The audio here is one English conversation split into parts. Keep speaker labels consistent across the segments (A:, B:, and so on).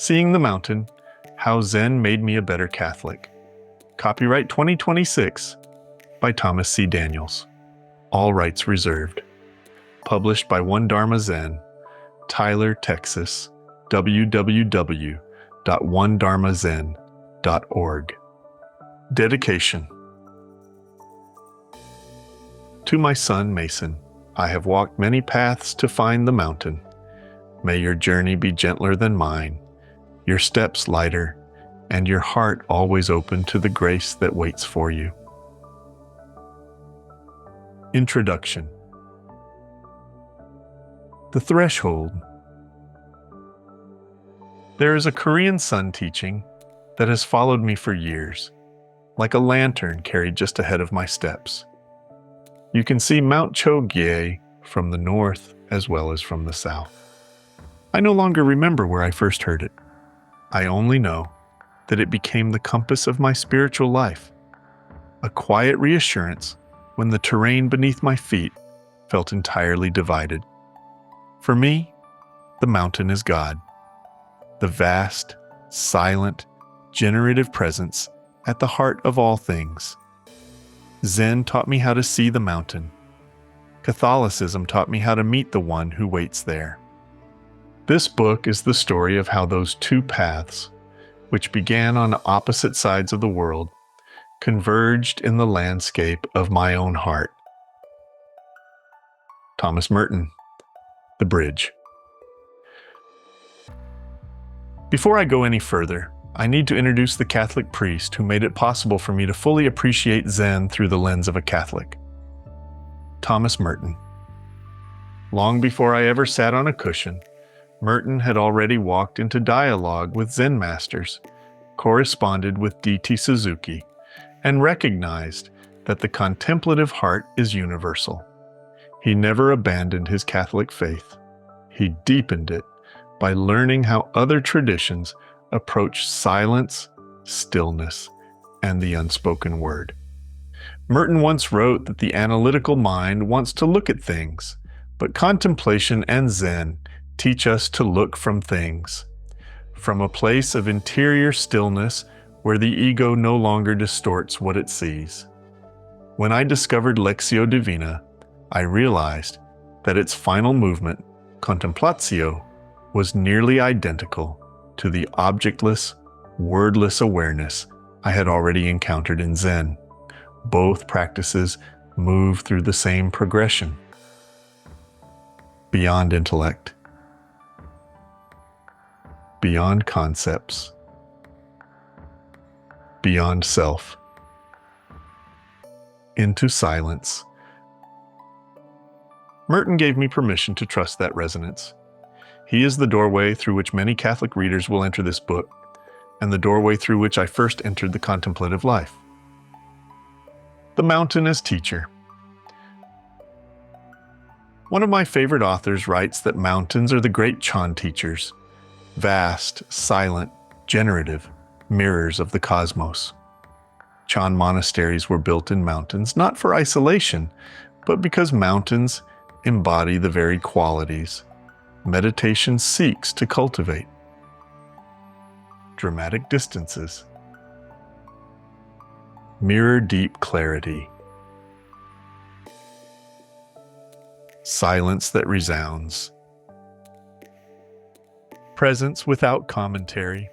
A: Seeing the Mountain, How Zen Made Me a Better Catholic. Copyright 2026 by Thomas C. Daniels. All rights reserved. Published by One Dharma Zen, Tyler, Texas, www.onedharmazen.org. Dedication. To my son Mason, I have walked many paths to find the mountain. May your journey be gentler than mine, your steps lighter, and your heart always open to the grace that waits for you. Introduction. The Threshold. There is a Korean sun teaching that has followed me for years, like a lantern carried just ahead of my steps. You can see Mount Cho-gye from the north as well as from the south. I no longer remember where I first heard it. I only know that it became the compass of my spiritual life, a quiet reassurance when the terrain beneath my feet felt entirely divided. For me, the mountain is God, the vast, silent, generative presence at the heart of all things. Zen taught me how to see the mountain. Catholicism taught me how to meet the one who waits there. This book is the story of how those two paths, which began on opposite sides of the world, converged in the landscape of my own heart. Thomas Merton, The Bridge. Before I go any further, I need to introduce the Catholic priest who made it possible for me to fully appreciate Zen through the lens of a Catholic. Thomas Merton. Long before I ever sat on a cushion, Merton had already walked into dialogue with Zen masters, corresponded with D.T. Suzuki, and recognized that the contemplative heart is universal. He never abandoned his Catholic faith. He deepened it by learning how other traditions approach silence, stillness, and the unspoken word. Merton once wrote that the analytical mind wants to look at things, but contemplation and Zen teach us to look from things, from a place of interior stillness where the ego no longer distorts what it sees. When I discovered Lectio Divina, I realized that its final movement, contemplatio, was nearly identical to the objectless, wordless awareness I had already encountered in Zen. Both practices move through the same progression. Beyond intellect, beyond concepts, beyond self, into silence. Merton gave me permission to trust that resonance. He is the doorway through which many Catholic readers will enter this book, and the doorway through which I first entered the contemplative life. The mountain as teacher. One of my favorite authors writes that mountains are the great Chan teachers, vast, silent, generative mirrors of the cosmos. Chan monasteries were built in mountains not for isolation, but because mountains embody the very qualities meditation seeks to cultivate. Dramatic distances, mirror-deep clarity, silence that resounds, presence without commentary.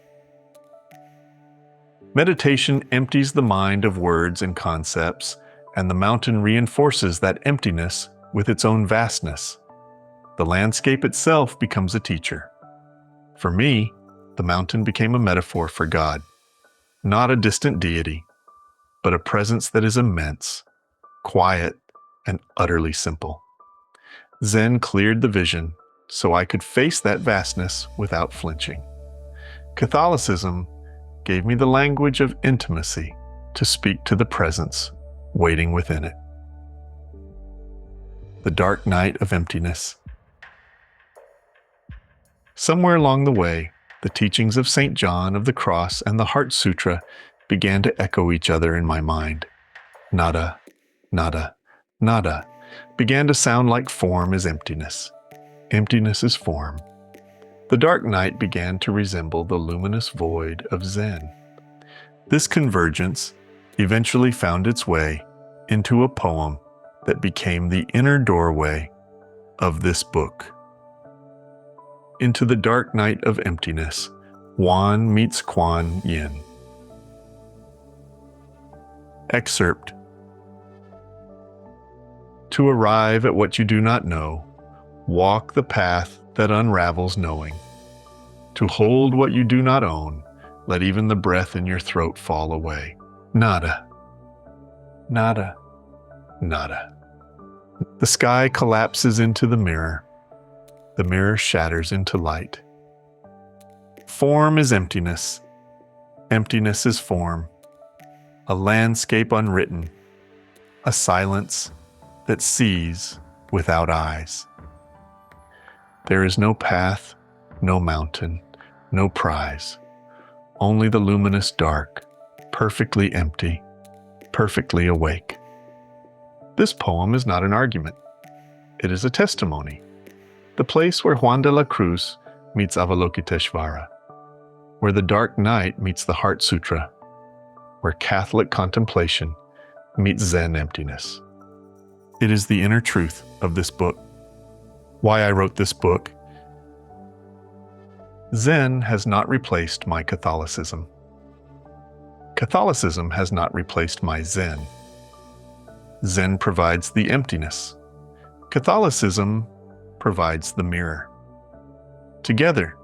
A: Meditation empties the mind of words and concepts, and the mountain reinforces that emptiness with its own vastness. The landscape itself becomes a teacher. For me, the mountain became a metaphor for God, not a distant deity, but a presence that is immense, quiet, and utterly simple. Zen cleared the vision so I could face that vastness without flinching. Catholicism gave me the language of intimacy to speak to the presence waiting within it. The dark night of emptiness. Somewhere along the way, the teachings of St. John of the Cross and the Heart Sutra began to echo each other in my mind. Nada, nada, began to sound like form is emptiness. Emptiness is form. The dark night began to resemble the luminous void of Zen. This convergence eventually found its way into a poem that became the inner doorway of this book. Into the dark night of emptiness, Juan meets Quan Yin. Excerpt. To arrive at what you do not know, walk the path that unravels knowing. To hold what you do not own, let even the breath in your throat fall away. Nada. Nada. Nada. The sky collapses into the mirror. The mirror shatters into light. Form is emptiness. Emptiness is form. A landscape unwritten. A silence that sees without eyes. There is no path, no mountain, no prize. Only the luminous dark, perfectly empty, perfectly awake. This poem is not an argument. It is a testimony. The place where Juan de la Cruz meets Avalokiteshvara, where the dark night meets the Heart Sutra, where Catholic contemplation meets Zen emptiness. It is the inner truth of this book. Why I wrote this book. Zen has not replaced my Catholicism. Catholicism has not replaced my Zen. Zen provides the emptiness. Catholicism provides the mirror. Together,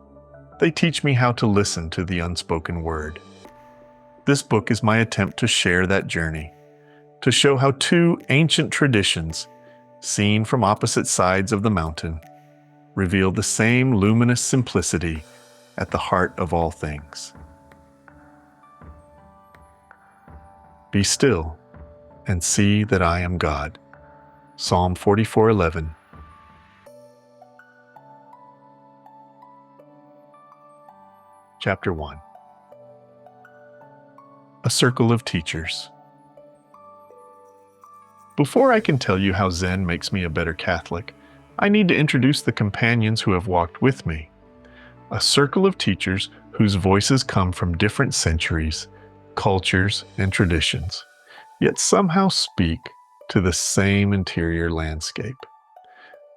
A: they teach me how to listen to the unspoken word. This book is my attempt to share that journey, to show how two ancient traditions, seen from opposite sides of the mountain, reveal the same luminous simplicity at the heart of all things. Be still and see that I am God. Psalm 44:11. Chapter 1. A Circle of Teachers. Before I can tell you how Zen makes me a better Catholic, I need to introduce the companions who have walked with me. A circle of teachers whose voices come from different centuries, cultures, and traditions, yet somehow speak to the same interior landscape.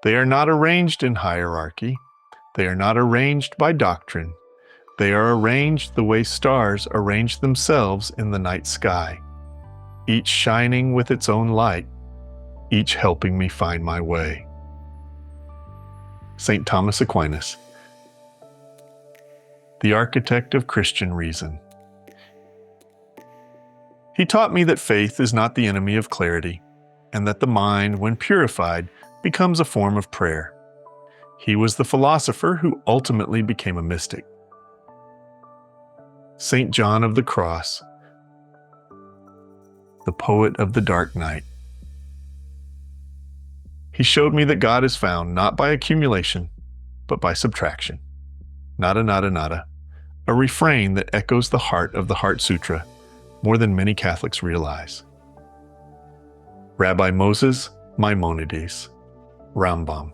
A: They are not arranged in hierarchy. They are not arranged by doctrine. They are arranged the way stars arrange themselves in the night sky, each shining with its own light, each helping me find my way. St. Thomas Aquinas, the architect of Christian reason. He taught me that faith is not the enemy of clarity, and that the mind, when purified, becomes a form of prayer. He was the philosopher who ultimately became a mystic. St. John of the Cross, the poet of the dark night. He showed me that God is found not by accumulation, but by subtraction. Nada, nada, nada, a refrain that echoes the heart of the Heart Sutra more than many Catholics realize. Rabbi Moses Maimonides, RAMBAM,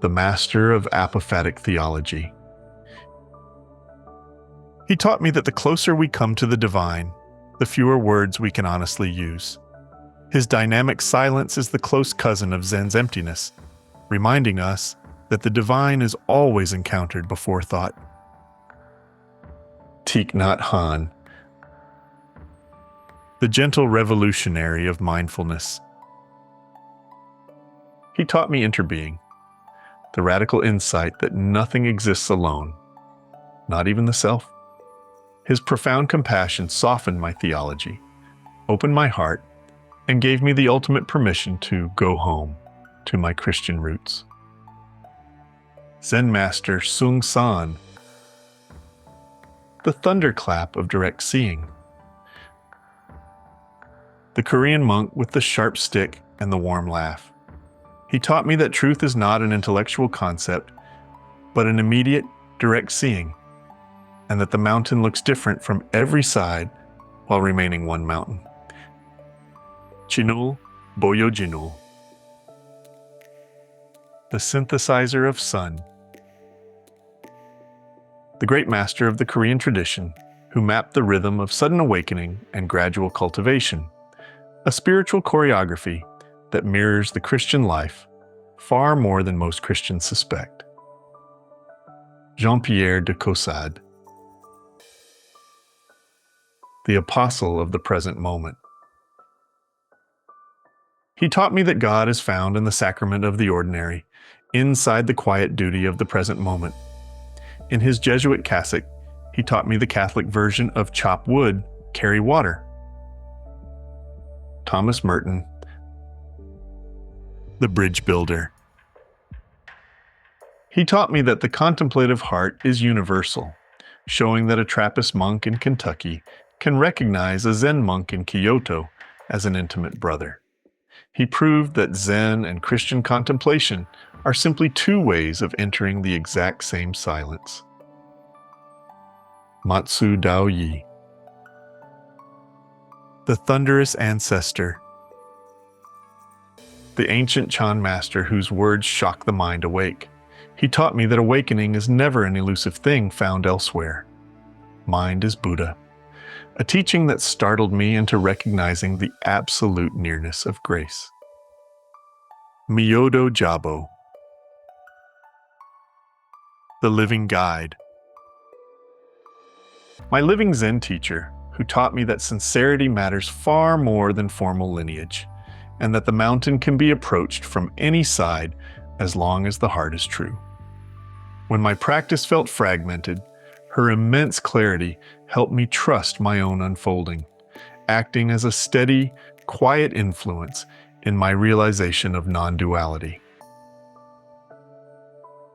A: the master of apophatic theology. He taught me that the closer we come to the divine, the fewer words we can honestly use. His dynamic silence is the close cousin of Zen's emptiness, reminding us that the divine is always encountered before thought. Thích Nhất Hạnh, the gentle revolutionary of mindfulness. He taught me interbeing, the radical insight that nothing exists alone, not even the self. His profound compassion softened my theology, opened my heart, and gave me the ultimate permission to go home to my Christian roots. Zen master Seung Sahn, the thunderclap of direct seeing. The Korean monk with the sharp stick and the warm laugh. He taught me that truth is not an intellectual concept, but an immediate, direct seeing, and that the mountain looks different from every side while remaining one mountain. Chinul, Bojo Jinul. the synthesizer of sun. The great master of the Korean tradition, who mapped the rhythm of sudden awakening and gradual cultivation, a spiritual choreography that mirrors the Christian life far more than most Christians suspect. Jean-Pierre de Caussade, the apostle of the present moment. He taught me that God is found in the sacrament of the ordinary, inside the quiet duty of the present moment. In his Jesuit cassock, he taught me the Catholic version of chop wood, carry water. Thomas Merton, the bridge builder. He taught me that the contemplative heart is universal, showing that a Trappist monk in Kentucky can recognize a Zen monk in Kyoto as an intimate brother. He proved that Zen and Christian contemplation are simply two ways of entering the exact same silence. Mazu Daoyi, the thunderous ancestor. The ancient Chan master whose words shock the mind awake. He taught me that awakening is never an elusive thing found elsewhere. Mind is Buddha, a teaching that startled me into recognizing the absolute nearness of grace. Myodo Jabo, the living guide. My living Zen teacher, who taught me that sincerity matters far more than formal lineage, and that the mountain can be approached from any side as long as the heart is true. When my practice felt fragmented, her immense clarity helped me trust my own unfolding, acting as a steady, quiet influence in my realization of non-duality.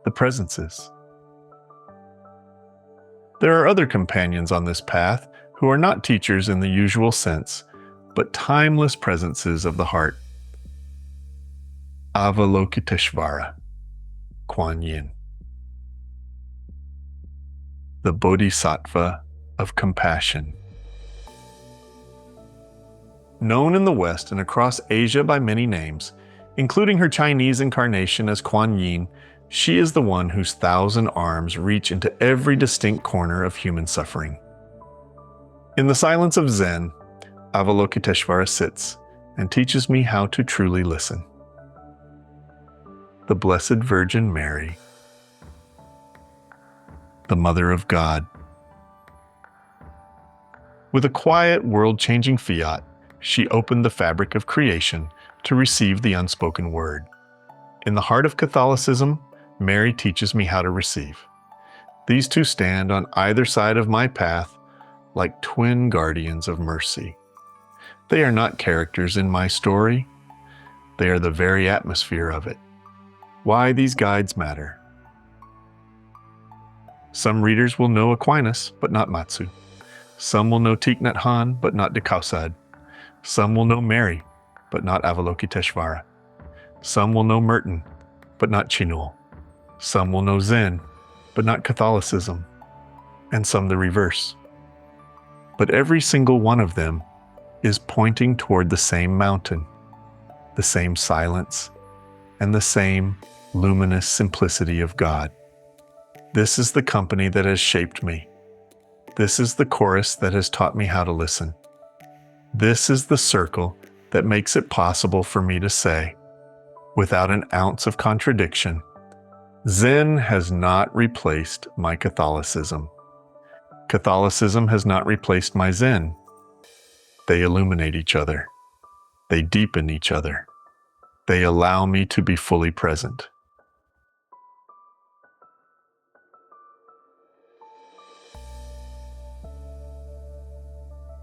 A: The presences. There are other companions on this path who are not teachers in the usual sense, but timeless presences of the heart. Avalokiteshvara, Quan Yin, the Bodhisattva of compassion. Known in the West and across Asia by many names, including her Chinese incarnation as Kuan Yin, she is the one whose 1,000 arms reach into every distinct corner of human suffering. In the silence of Zen, Avalokiteshvara sits and teaches me how to truly listen. The Blessed Virgin Mary, the Mother of God. With a quiet, world-changing fiat, she opened the fabric of creation to receive the unspoken word. In the heart of Catholicism, Mary teaches me how to receive. These two stand on either side of my path like twin guardians of mercy. They are not characters in my story. They are the very atmosphere of it. Why these guides matter. Some readers will know Aquinas, but not Mazu. Some will know Thích Nhất Hạnh, but not de Caussade. Some will know Mary, but not Avalokiteshvara. Some will know Merton, but not Chinul. Some will know Zen, but not Catholicism. And some the reverse. But every single one of them is pointing toward the same mountain, the same silence, and the same luminous simplicity of God. This is the company that has shaped me. This is the chorus that has taught me how to listen. This is the circle that makes it possible for me to say, without an ounce of contradiction, Zen has not replaced my Catholicism. Catholicism has not replaced my Zen. They illuminate each other. They deepen each other. They allow me to be fully present.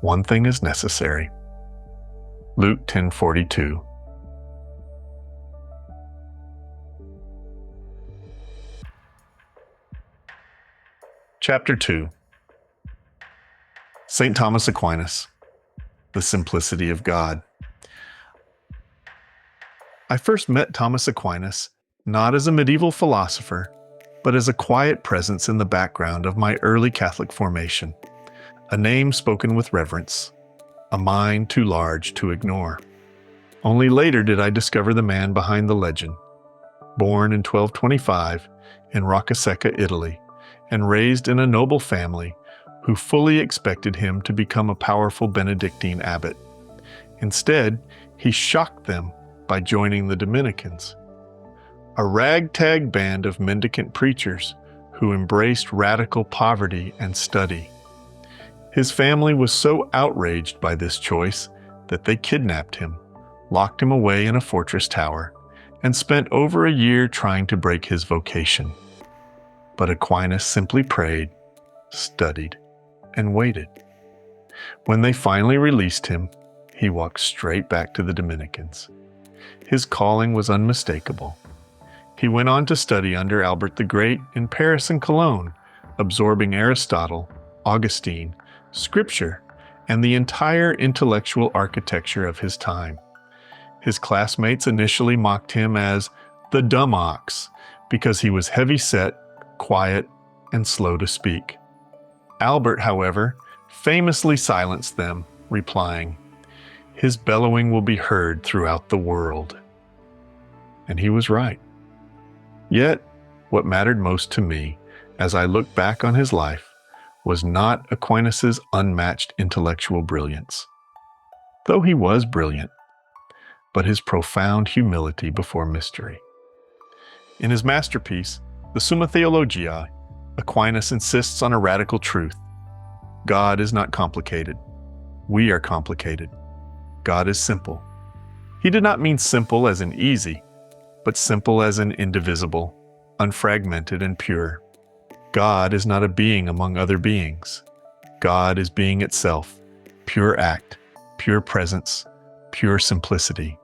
A: One thing is necessary. Luke 10:42. Chapter 2. St. Thomas Aquinas, the simplicity of God. I first met Thomas Aquinas not as a medieval philosopher, but as a quiet presence in the background of my early Catholic formation, a name spoken with reverence, a mind too large to ignore. Only later did I discover the man behind the legend, born in 1225 in Roccasecca, Italy, and raised in a noble family who fully expected him to become a powerful Benedictine abbot. Instead, he shocked them by joining the Dominicans, a ragtag band of mendicant preachers who embraced radical poverty and study. His family was so outraged by this choice that they kidnapped him, locked him away in a fortress tower, and spent over a year trying to break his vocation. But Aquinas simply prayed, studied, and waited. When they finally released him, he walked straight back to the Dominicans. His calling was unmistakable. He went on to study under Albert the Great in Paris and Cologne, absorbing Aristotle, Augustine, Scripture, and the entire intellectual architecture of his time. His classmates initially mocked him as the dumb ox because he was heavy-set, quiet, and slow to speak. Albert, however, famously silenced them, replying, "His bellowing will be heard throughout the world." And he was right. Yet, what mattered most to me, as I look back on his life, was not Aquinas' unmatched intellectual brilliance, though he was brilliant, but his profound humility before mystery. In his masterpiece, the Summa Theologia, Aquinas insists on a radical truth. God is not complicated. We are complicated. God is simple. He did not mean simple as in easy, but simple as in indivisible, unfragmented, and pure. God is not a being among other beings. God is being itself, pure act, pure presence, pure simplicity.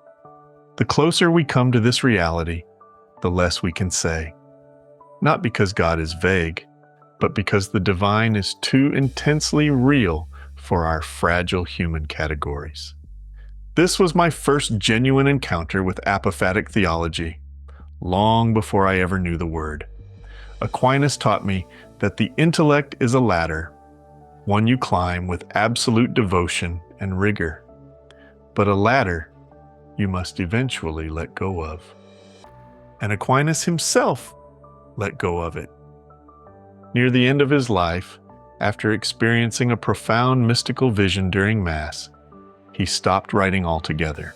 A: The closer we come to this reality, the less we can say. Not because God is vague, but because the divine is too intensely real for our fragile human categories. This was my first genuine encounter with apophatic theology, long before I ever knew the word. Aquinas taught me that the intellect is a ladder, one you climb with absolute devotion and rigor. But a ladder you must eventually let go of. And Aquinas himself let go of it. Near the end of his life, after experiencing a profound mystical vision during Mass, he stopped writing altogether.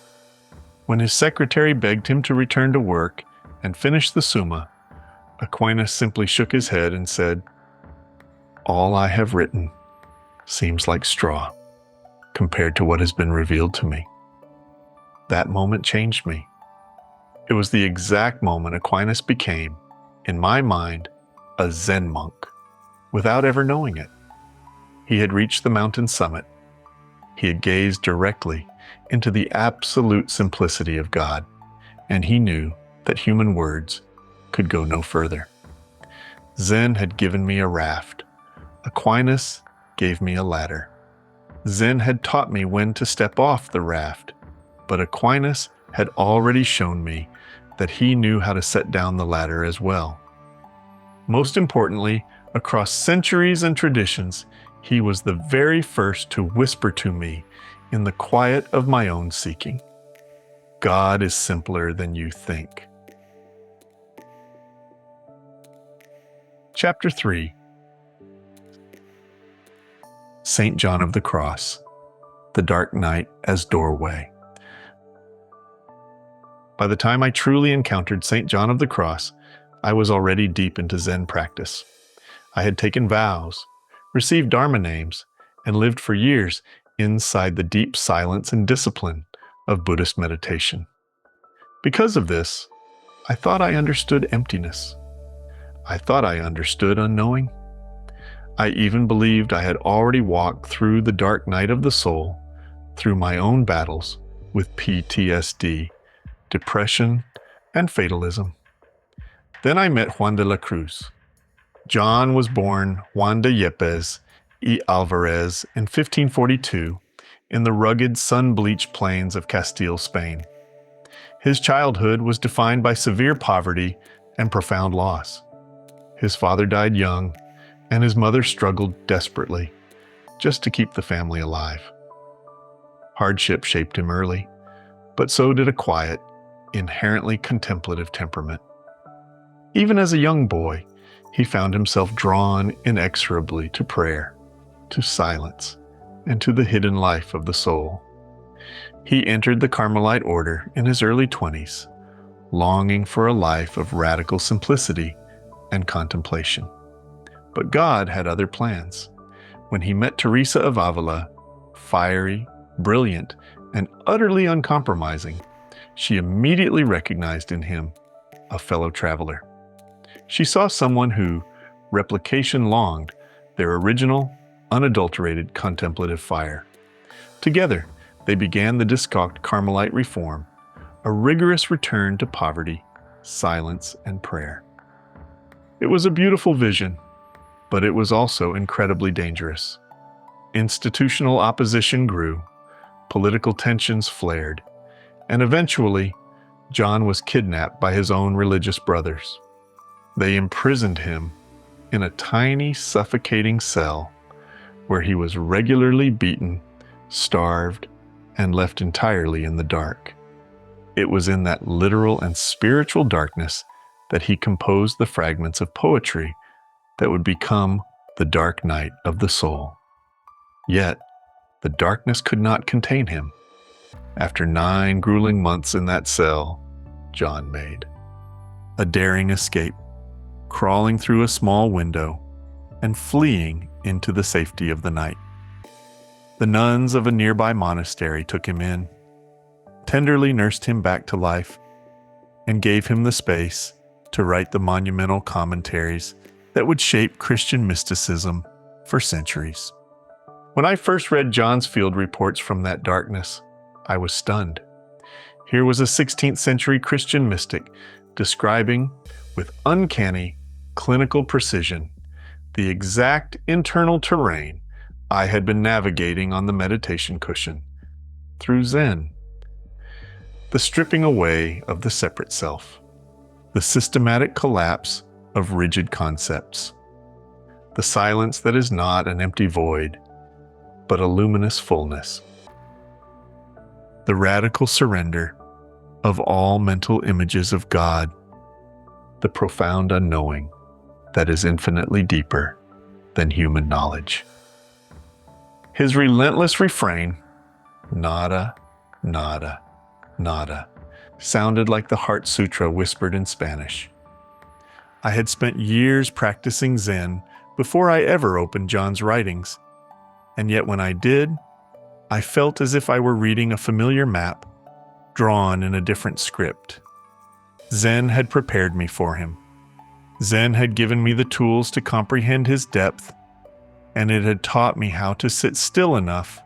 A: When his secretary begged him to return to work and finish the Summa, Aquinas simply shook his head and said, "All I have written seems like straw compared to what has been revealed to me." That moment changed me. It was the exact moment Aquinas became, in my mind, a Zen monk, without ever knowing it. He had reached the mountain summit. He had gazed directly into the absolute simplicity of God, and he knew that human words could go no further. Zen had given me a raft. Aquinas gave me a ladder. Zen had taught me when to step off the raft, but Aquinas had already shown me that he knew how to set down the ladder as well. Most importantly, across centuries and traditions, he was the very first to whisper to me in the quiet of my own seeking, "God is simpler than you think." Chapter 3. St. John of the Cross, the Dark Night as Doorway. By the time I truly encountered St. John of the Cross, I was already deep into Zen practice. I had taken vows, received Dharma names, and lived for years inside the deep silence and discipline of Buddhist meditation. Because of this, I thought I understood emptiness. I thought I understood unknowing. I even believed I had already walked through the dark night of the soul, through my own battles with PTSD, depression, and fatalism. Then I met Juan de la Cruz. John was born Juan de Yepes y Alvarez in 1542 in the rugged, sun-bleached plains of Castile, Spain. His childhood was defined by severe poverty and profound loss. His father died young, and his mother struggled desperately just to keep the family alive. Hardship shaped him early, but so did a quiet, inherently contemplative temperament. Even as a young boy, he found himself drawn inexorably to prayer, to silence, and to the hidden life of the soul. He entered the Carmelite order in his early 20s, longing for a life of radical simplicity and contemplation. But God had other plans. When he met Teresa of Avila, fiery, brilliant, and utterly uncompromising, she immediately recognized in him a fellow traveler. She saw someone who, replication longed, their original, unadulterated contemplative fire. Together, they began the discocked Carmelite reform, a rigorous return to poverty, silence, and prayer. It was a beautiful vision, but it was also incredibly dangerous. Institutional opposition grew, political tensions flared, and eventually, John was kidnapped by his own religious brothers. They imprisoned him in a tiny, suffocating cell where he was regularly beaten, starved, and left entirely in the dark. It was in that literal and spiritual darkness that he composed the fragments of poetry that would become the dark night of the soul. Yet, the darkness could not contain him. After 9 grueling months in that cell, John made a daring escape, crawling through a small window and fleeing into the safety of the night. The nuns of a nearby monastery took him in, tenderly nursed him back to life, and gave him the space to write the monumental commentaries that would shape Christian mysticism for centuries. When I first read John's field reports from that darkness, I was stunned. Here was a 16th century Christian mystic describing, with uncanny, clinical precision, the exact internal terrain I had been navigating on the meditation cushion, through Zen. The stripping away of the separate self, the systematic collapse of rigid concepts, the silence that is not an empty void, but a luminous fullness, the radical surrender of all mental images of God, the profound unknowing that is infinitely deeper than human knowledge. His relentless refrain, nada, nada, nada, sounded like the Heart Sutra whispered in Spanish. I had spent years practicing Zen before I ever opened John's writings, and yet when I did, I felt as if I were reading a familiar map, drawn in a different script. Zen had prepared me for him. Zen had given me the tools to comprehend his depth, and it had taught me how to sit still enough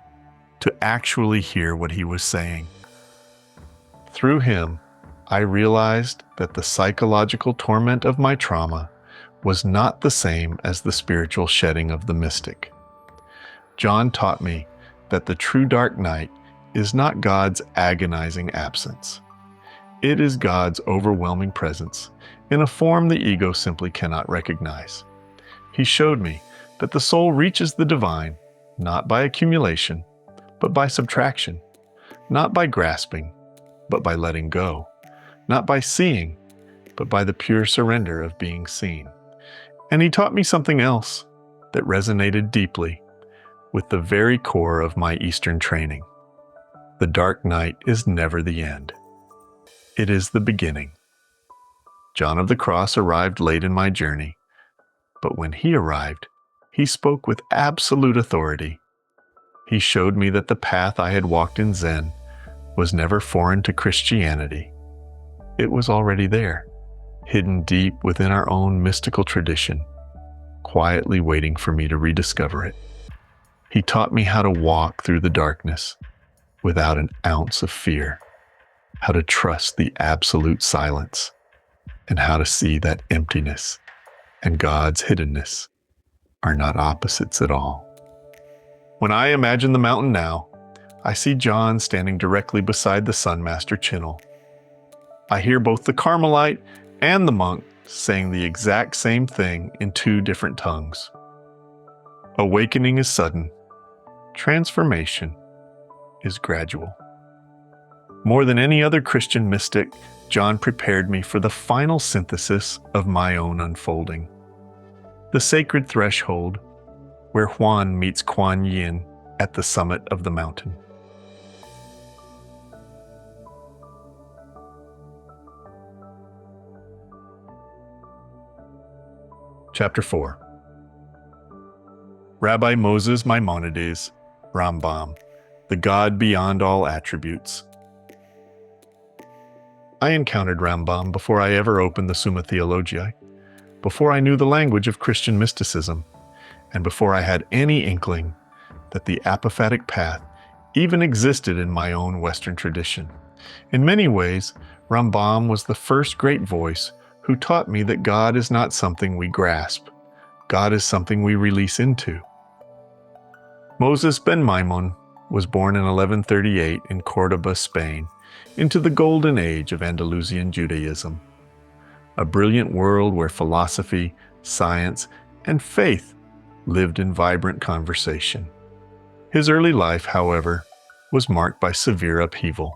A: to actually hear what he was saying. Through him, I realized that the psychological torment of my trauma was not the same as the spiritual shedding of the mystic. John taught me that the true dark night is not God's agonizing absence. It is God's overwhelming presence in a form the ego simply cannot recognize. He showed me that the soul reaches the divine not by accumulation, but by subtraction, not by grasping, but by letting go, not by seeing, but by the pure surrender of being seen. And he taught me something else that resonated deeply with the very core of my Eastern training. The dark night is never the end. It is the beginning. John of the Cross arrived late in my journey, but when he arrived, he spoke with absolute authority. He showed me that the path I had walked in Zen was never foreign to Christianity. It was already there, hidden deep within our own mystical tradition, quietly waiting for me to rediscover it. He taught me how to walk through the darkness without an ounce of fear, how to trust the absolute silence, and how to see that emptiness and God's hiddenness are not opposites at all. When I imagine the mountain now, I see John standing directly beside the Sun Master Chinul. I hear both the Carmelite and the monk saying the exact same thing in 2 different tongues. Awakening is sudden. Transformation is gradual. More than any other Christian mystic, John prepared me for the final synthesis of my own unfolding. The sacred threshold where Juan meets Quan Yin at the summit of the mountain. Chapter 4. Rabbi Moses Maimonides, RAMBAM, the God beyond all attributes. I encountered RAMBAM before I ever opened the Summa Theologiae, before I knew the language of Christian mysticism, and before I had any inkling that the apophatic path even existed in my own Western tradition. In many ways, RAMBAM was the first great voice who taught me that God is not something we grasp. God is something we release into. Moses ben Maimon was born in 1138 in Córdoba, Spain, into the golden age of Andalusian Judaism, a brilliant world where philosophy, science, and faith lived in vibrant conversation. His early life, however, was marked by severe upheaval.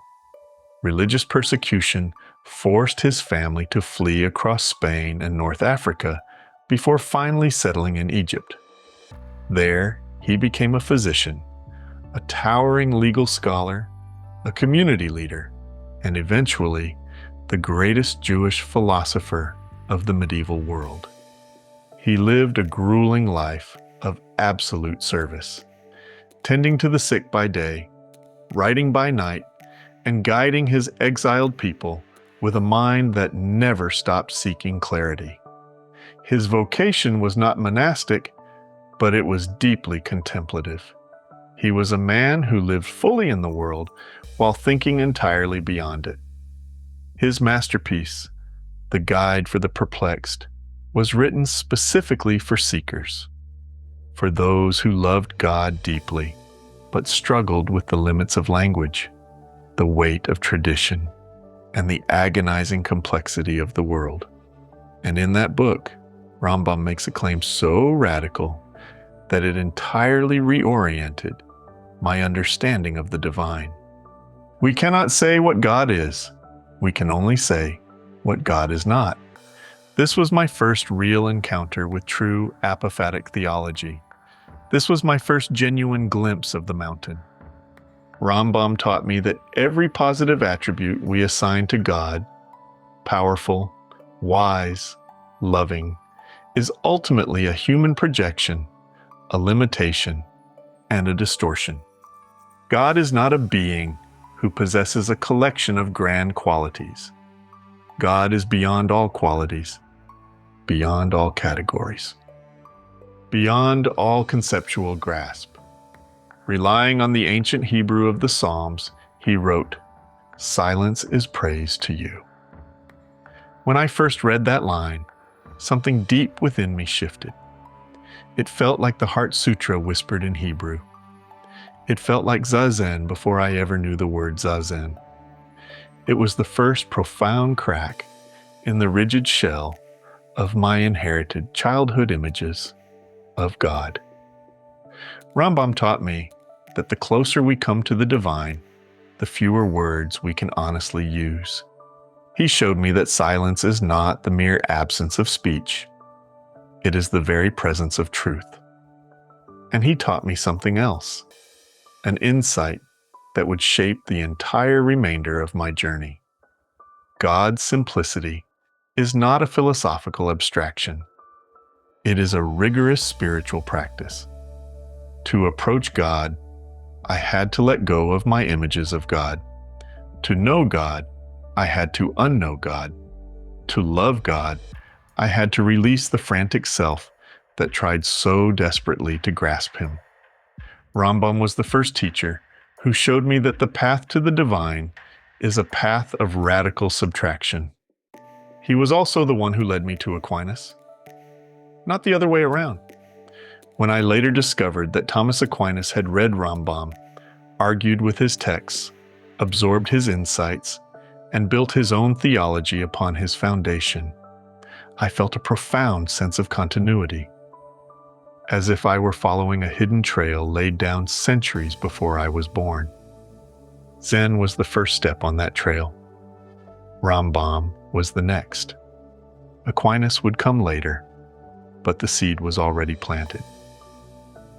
A: Religious persecution forced his family to flee across Spain and North Africa before finally settling in Egypt. There, he became a physician, a towering legal scholar, a community leader, and eventually the greatest Jewish philosopher of the medieval world. He lived a grueling life of absolute service, tending to the sick by day, writing by night, and guiding his exiled people with a mind that never stopped seeking clarity. His vocation was not monastic, but it was deeply contemplative. He was a man who lived fully in the world while thinking entirely beyond it. His masterpiece, The Guide for the Perplexed, was written specifically for seekers, for those who loved God deeply, but struggled with the limits of language, the weight of tradition, and the agonizing complexity of the world. And in that book, RAMBAM makes a claim so radical that it entirely reoriented my understanding of the divine. We cannot say what God is. We can only say what God is not. This was my first real encounter with true apophatic theology. This was my first genuine glimpse of the mountain. RAMBAM taught me that every positive attribute we assign to God, powerful, wise, loving, is ultimately a human projection, a limitation, and a distortion. God is not a being who possesses a collection of grand qualities. God is beyond all qualities, beyond all categories, beyond all conceptual grasp. Relying on the ancient Hebrew of the Psalms, he wrote, "Silence is praise to you." When I first read that line, something deep within me shifted. It felt like the Heart Sutra whispered in Hebrew. It felt like Zazen before I ever knew the word Zazen. It was the first profound crack in the rigid shell of my inherited childhood images of God. RAMBAM taught me that the closer we come to the divine, the fewer words we can honestly use. He showed me that silence is not the mere absence of speech. It is the very presence of truth. And he taught me something else, an insight that would shape the entire remainder of my journey. God's simplicity is not a philosophical abstraction. It is a rigorous spiritual practice. To approach God, I had to let go of my images of God. To know God, I had to unknow God. To love God, I had to release the frantic self that tried so desperately to grasp him. RAMBAM was the first teacher who showed me that the path to the divine is a path of radical subtraction. He was also the one who led me to Aquinas, not the other way around. When I later discovered that Thomas Aquinas had read RAMBAM, argued with his texts, absorbed his insights, and built his own theology upon his foundation, I felt a profound sense of continuity, as if I were following a hidden trail laid down centuries before I was born. Zen was the first step on that trail. RAMBAM was the next. Aquinas would come later, but the seed was already planted.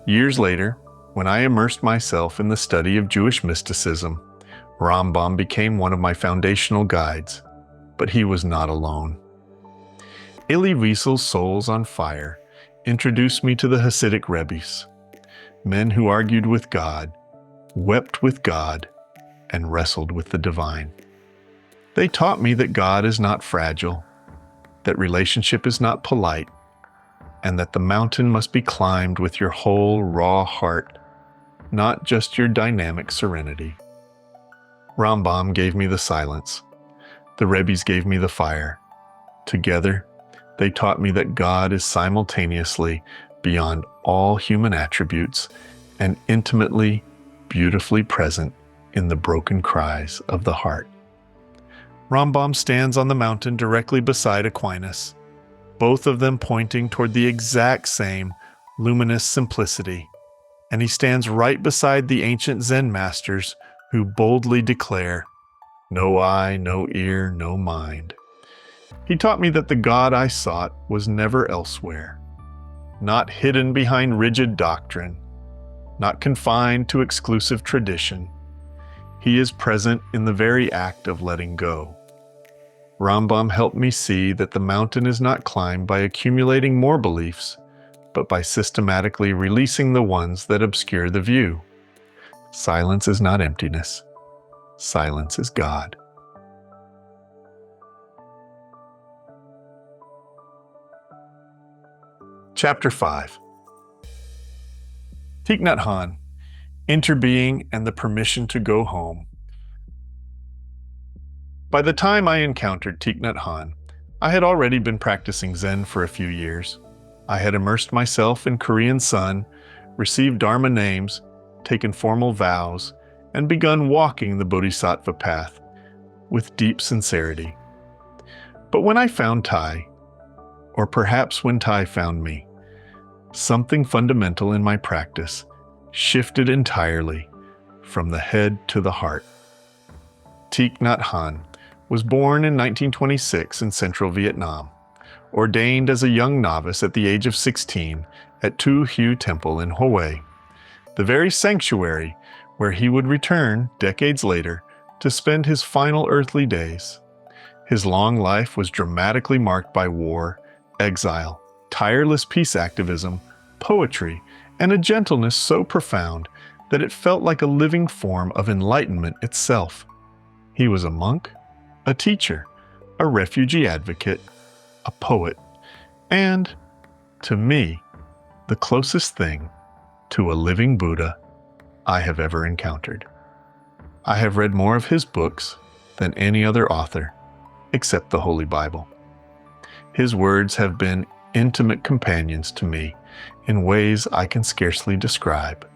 A: Years later, when I immersed myself in the study of Jewish mysticism, RAMBAM became one of my foundational guides, but he was not alone. Elie Wiesel's Souls on Fire introduced me to the Hasidic Rebbes, men who argued with God, wept with God, and wrestled with the divine. They taught me that God is not fragile, that relationship is not polite, and that the mountain must be climbed with your whole raw heart, not just your dynamic serenity. RAMBAM gave me the silence. The Rebbes gave me the fire. Together, they taught me that God is simultaneously beyond all human attributes and intimately, beautifully present in the broken cries of the heart. RAMBAM stands on the mountain directly beside Aquinas, both of them pointing toward the exact same luminous simplicity, and he stands right beside the ancient Zen masters who boldly declare, "No eye, no ear, no mind." He taught me that the God I sought was never elsewhere, not hidden behind rigid doctrine, not confined to exclusive tradition. He is present in the very act of letting go. RAMBAM helped me see that the mountain is not climbed by accumulating more beliefs, but by systematically releasing the ones that obscure the view. Silence is not emptiness. Silence is God. Chapter 5. Thích Nhất Hạnh, Interbeing and the Permission to Go Home. By the time I encountered Thích Nhất Hạnh, I had already been practicing Zen for a few years. I had immersed myself in Korean Sun, received Dharma names, taken formal vows, and begun walking the Bodhisattva path with deep sincerity. But when I found Thai, or perhaps when Thai found me, something fundamental in my practice shifted entirely from the head to the heart. Thích Nhất Hạnh was born in 1926 in central Vietnam, ordained as a young novice at the age of 16 at Tu Hu Temple in Hue, the very sanctuary where he would return decades later to spend his final earthly days. His long life was dramatically marked by war, exile, tireless peace activism, poetry, and a gentleness so profound that it felt like a living form of enlightenment itself. He was a monk, a teacher, a refugee advocate, a poet, and, to me, the closest thing to a living Buddha I have ever encountered. I have read more of his books than any other author, except the Holy Bible. His words have been intimate companions to me in ways I can scarcely describe.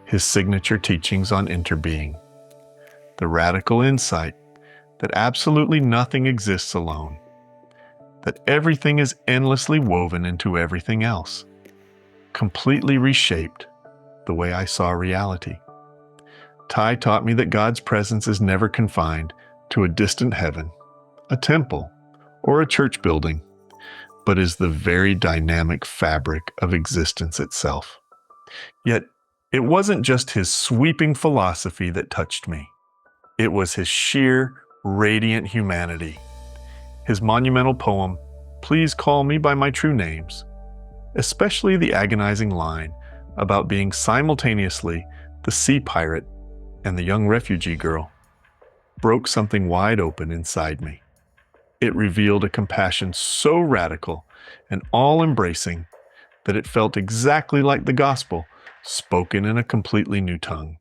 A: His signature teachings on interbeing, the radical insight that absolutely nothing exists alone, that everything is endlessly woven into everything else, completely reshaped the way I saw reality. Thai taught me that God's presence is never confined to a distant heaven, a temple, or a church building, but is the very dynamic fabric of existence itself. Yet, it wasn't just his sweeping philosophy that touched me. It was his sheer, radiant humanity. His monumental poem, "Please Call Me by My True Names," especially the agonizing line about being simultaneously the sea pirate and the young refugee girl, broke something wide open inside me. It revealed a compassion so radical and all-embracing that it felt exactly like the gospel, spoken in a completely new tongue.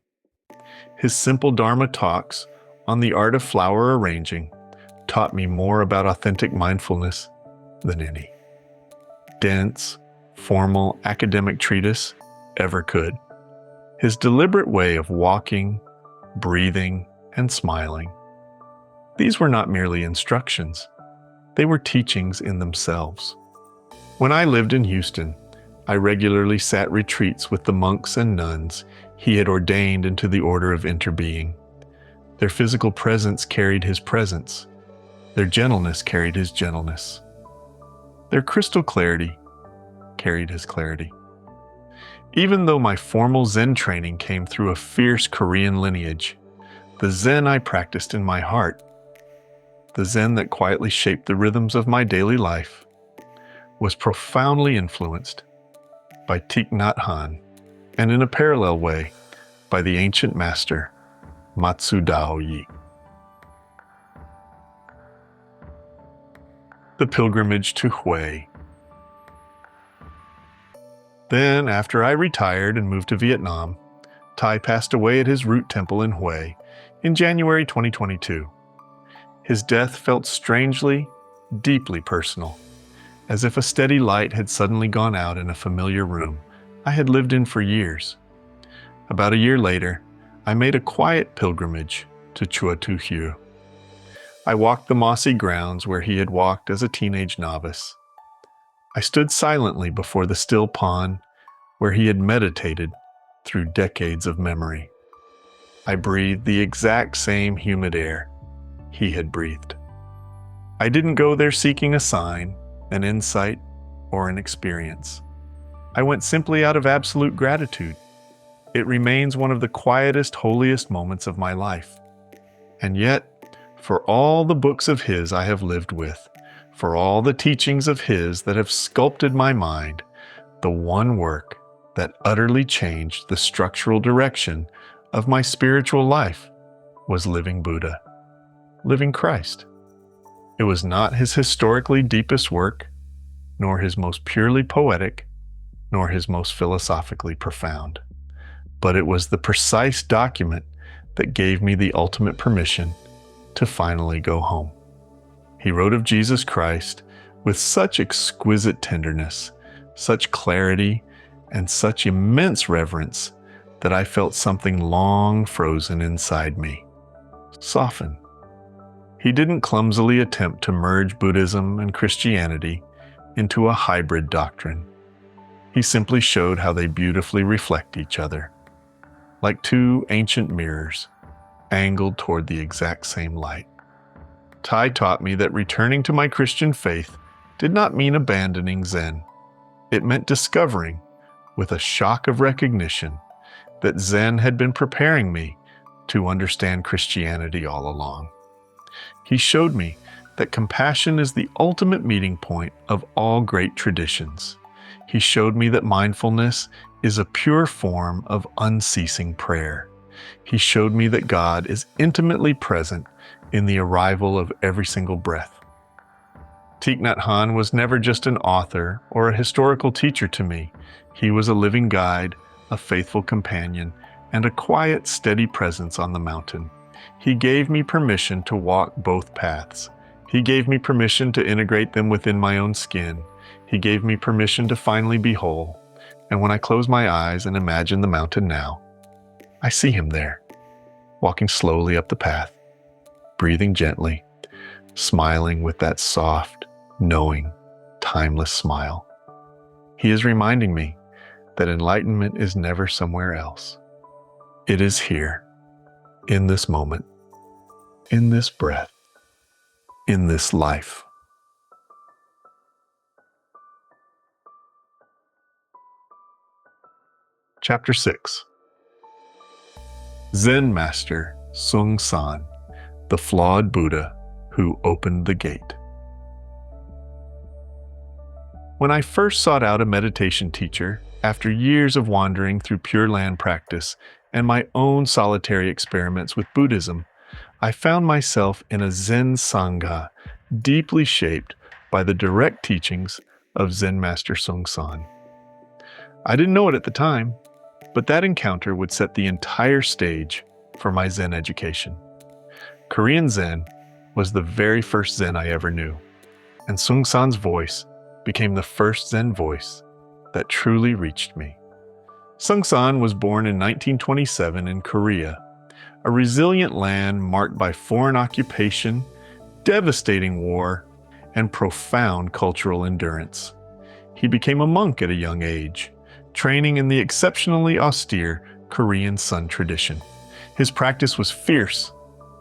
A: His simple Dharma talks on the art of flower arranging taught me more about authentic mindfulness than any dense, formal academic treatise ever could. His deliberate way of walking, breathing, and smiling. These were not merely instructions. They were teachings in themselves. When I lived in Houston, I regularly sat retreats with the monks and nuns he had ordained into the order of Interbeing. Their physical presence carried his presence. Their gentleness carried his gentleness. Their crystal clarity carried his clarity. Even though my formal Zen training came through a fierce Korean lineage, the Zen I practiced in my heart, the Zen that quietly shaped the rhythms of my daily life, was profoundly influenced by Thích Nhất Hạnh, and in a parallel way, by the ancient master, Mazu Daoyi. The pilgrimage to Hue. Then, after I retired and moved to Vietnam, Thai passed away at his root temple in Hue in January 2022. His death felt strangely, deeply personal, as if a steady light had suddenly gone out in a familiar room I had lived in for years. About a year later, I made a quiet pilgrimage to Chua Tu Hieu. I walked the mossy grounds where he had walked as a teenage novice. I stood silently before the still pond where he had meditated through decades of memory. I breathed the exact same humid air he had breathed. I didn't go there seeking a sign, an insight, or an experience. I went simply out of absolute gratitude. It remains one of the quietest, holiest moments of my life. And yet, for all the books of his I have lived with, for all the teachings of his that have sculpted my mind, the one work that utterly changed the structural direction of my spiritual life was living Buddha, living Christ. It was not his historically deepest work, nor his most purely poetic, nor his most philosophically profound, but it was the precise document that gave me the ultimate permission to finally go home. He wrote of Jesus Christ with such exquisite tenderness, such clarity, and such immense reverence that I felt something long frozen inside me soften. He didn't clumsily attempt to merge Buddhism and Christianity into a hybrid doctrine. He simply showed how they beautifully reflect each other, like two ancient mirrors, angled toward the exact same light. Thai taught me that returning to my Christian faith did not mean abandoning Zen. It meant discovering, with a shock of recognition, that Zen had been preparing me to understand Christianity all along. He showed me that compassion is the ultimate meeting point of all great traditions. He showed me that mindfulness is a pure form of unceasing prayer. He showed me that God is intimately present in the arrival of every single breath. Thích Nhất Hạnh was never just an author or a historical teacher to me. He was a living guide, a faithful companion, and a quiet, steady presence on the mountain. He gave me permission to walk both paths. He gave me permission to integrate them within my own skin. He gave me permission to finally be whole. And when I close my eyes and imagine the mountain now, I see him there, walking slowly up the path, breathing gently, smiling with that soft, knowing, timeless smile. He is reminding me that enlightenment is never somewhere else. It is here, in this moment, in this breath, in this life. Chapter 6. Zen Master Seung Sahn, the flawed Buddha who opened the gate. When I first sought out a meditation teacher, after years of wandering through Pure Land practice and my own solitary experiments with Buddhism, I found myself in a Zen Sangha deeply shaped by the direct teachings of Zen Master Seung Sahn. I didn't know it at the time, but that encounter would set the entire stage for my Zen education. Korean Zen was the very first Zen I ever knew, and Seung Sahn's voice became the first Zen voice that truly reached me. Seung Sahn was born in 1927 in Korea, a resilient land marked by foreign occupation, devastating war, and profound cultural endurance. He became a monk at a young age, training in the exceptionally austere Korean Sun tradition. His practice was fierce,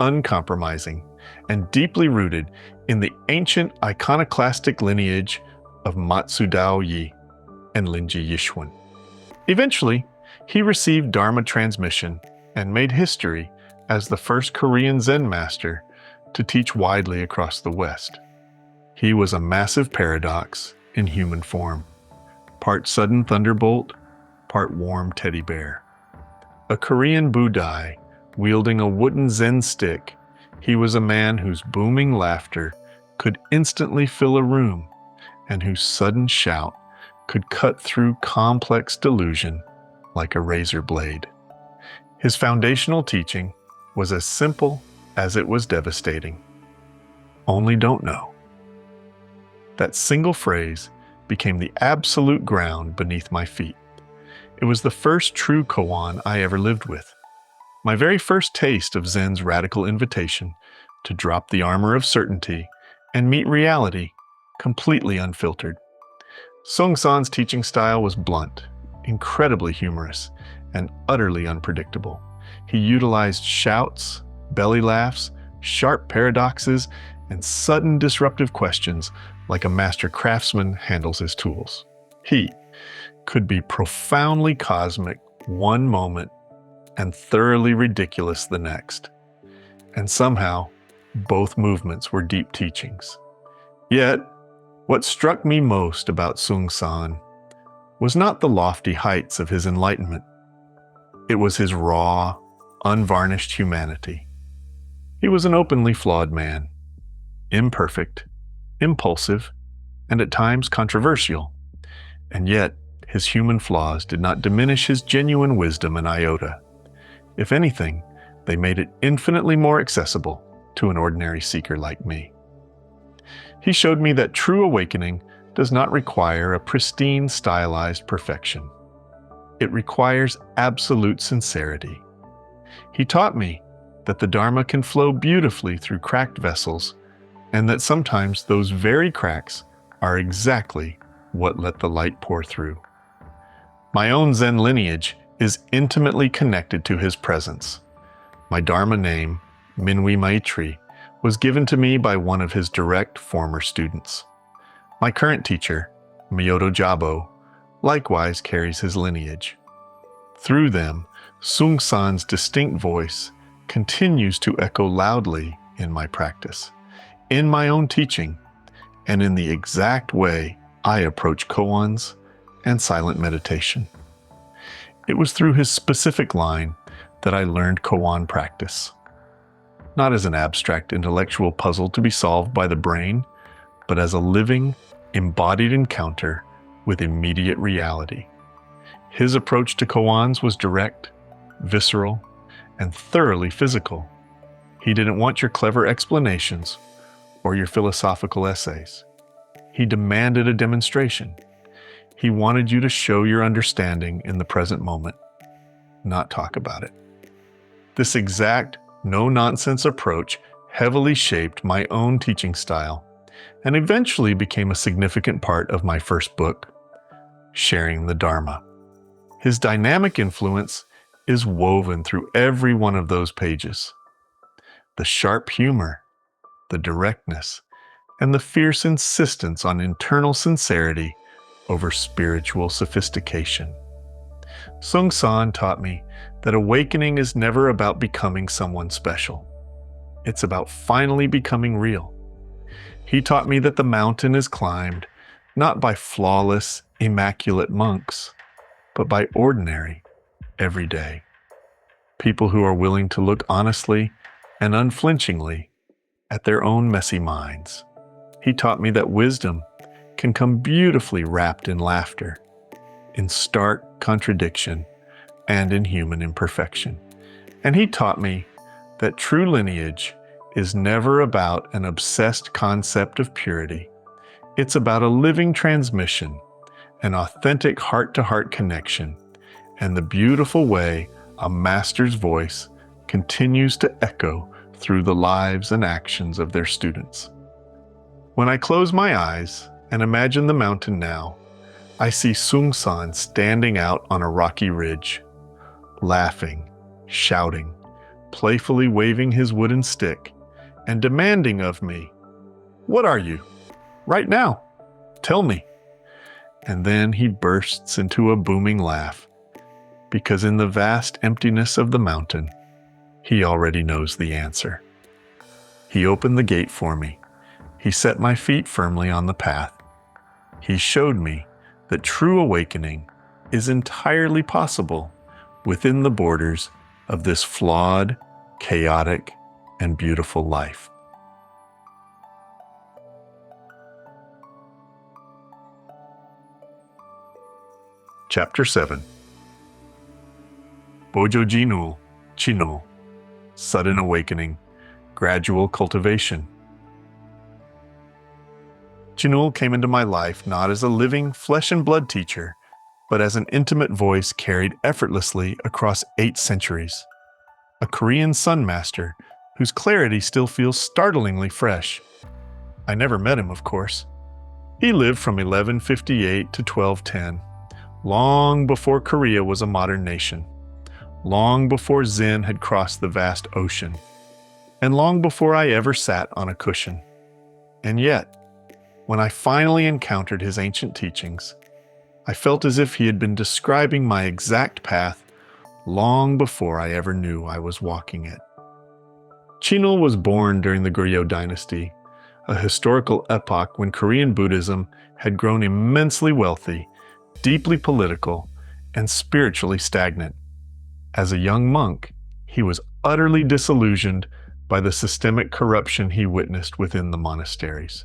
A: uncompromising, and deeply rooted in the ancient iconoclastic lineage of Mazu Daoyi and Linji Yixuan. Eventually, he received Dharma transmission and made history as the first Korean Zen master to teach widely across the West. He was a massive paradox in human form, part sudden thunderbolt, part warm teddy bear. A Korean Budai wielding a wooden Zen stick, he was a man whose booming laughter could instantly fill a room and whose sudden shout could cut through complex delusion like a razor blade. His foundational teaching was as simple as it was devastating. Only don't know. That single phrase became the absolute ground beneath my feet. It was the first true koan I ever lived with. My very first taste of Zen's radical invitation to drop the armor of certainty and meet reality completely unfiltered. Seung Sahn's teaching style was blunt, incredibly humorous, and utterly unpredictable. He utilized shouts, belly laughs, sharp paradoxes, and sudden disruptive questions like a master craftsman handles his tools. He could be profoundly cosmic one moment and thoroughly ridiculous the next. And somehow, both movements were deep teachings. Yet, what struck me most about Seung Sahn was not the lofty heights of his enlightenment. It was his raw, unvarnished humanity. He was an openly flawed man, imperfect, impulsive, and at times controversial. And yet, his human flaws did not diminish his genuine wisdom an iota. If anything, they made it infinitely more accessible to an ordinary seeker like me. He showed me that true awakening does not require a pristine, stylized perfection. It requires absolute sincerity. He taught me that the Dharma can flow beautifully through cracked vessels, and that sometimes those very cracks are exactly what let the light pour through. My own Zen lineage is intimately connected to his presence. My Dharma name, Minwi Maitri, was given to me by one of his direct former students. My current teacher, Myoto Jabo, likewise carries his lineage. Through them, Seung Sahn's distinct voice continues to echo loudly in my practice, in my own teaching, and in the exact way I approach koans and silent meditation. It was through his specific line that I learned koan practice, not as an abstract intellectual puzzle to be solved by the brain, but as a living, embodied encounter with immediate reality. His approach to koans was direct, visceral, and thoroughly physical. He didn't want your clever explanations or your philosophical essays. He demanded a demonstration. He wanted you to show your understanding in the present moment, not talk about it. This exact, no-nonsense approach heavily shaped my own teaching style and eventually became a significant part of my first book, Sharing the Dharma. His dynamic influence is woven through every one of those pages. The sharp humor, the directness, and the fierce insistence on internal sincerity over spiritual sophistication. Seung Sahn taught me that awakening is never about becoming someone special. It's about finally becoming real. He taught me that the mountain is climbed not by flawless, immaculate monks, but by ordinary, everyday people who are willing to look honestly and unflinchingly at their own messy minds. He taught me that wisdom can come beautifully wrapped in laughter, in stark contradiction, and in human imperfection. And he taught me that true lineage is never about an obsessed concept of purity. It's about a living transmission, an authentic heart-to-heart connection, and the beautiful way a master's voice continues to echo through the lives and actions of their students. When I close my eyes and imagine the mountain now, I see Seung Sahn standing out on a rocky ridge, laughing, shouting, playfully waving his wooden stick and demanding of me, "What are you? Right now. Tell me." And then he bursts into a booming laugh, because in the vast emptiness of the mountain, he already knows the answer. He opened the gate for me. He set my feet firmly on the path. He showed me that true awakening is entirely possible within the borders of this flawed, chaotic, and beautiful life. Chapter 7. Bojo Jinul, Chinul, Sudden Awakening, Gradual Cultivation. Jinul came into my life not as a living flesh and blood teacher, but as an intimate voice carried effortlessly across 8 centuries. A Korean sun master whose clarity still feels startlingly fresh. I never met him, of course. He lived from 1158 to 1210, long before Korea was a modern nation, long before Zen had crossed the vast ocean, and long before I ever sat on a cushion. And yet, when I finally encountered his ancient teachings, I felt as if he had been describing my exact path long before I ever knew I was walking it. Chinul was born during the Goryeo dynasty, a historical epoch when Korean Buddhism had grown immensely wealthy, deeply political, and spiritually stagnant. As a young monk, he was utterly disillusioned by the systemic corruption he witnessed within the monasteries.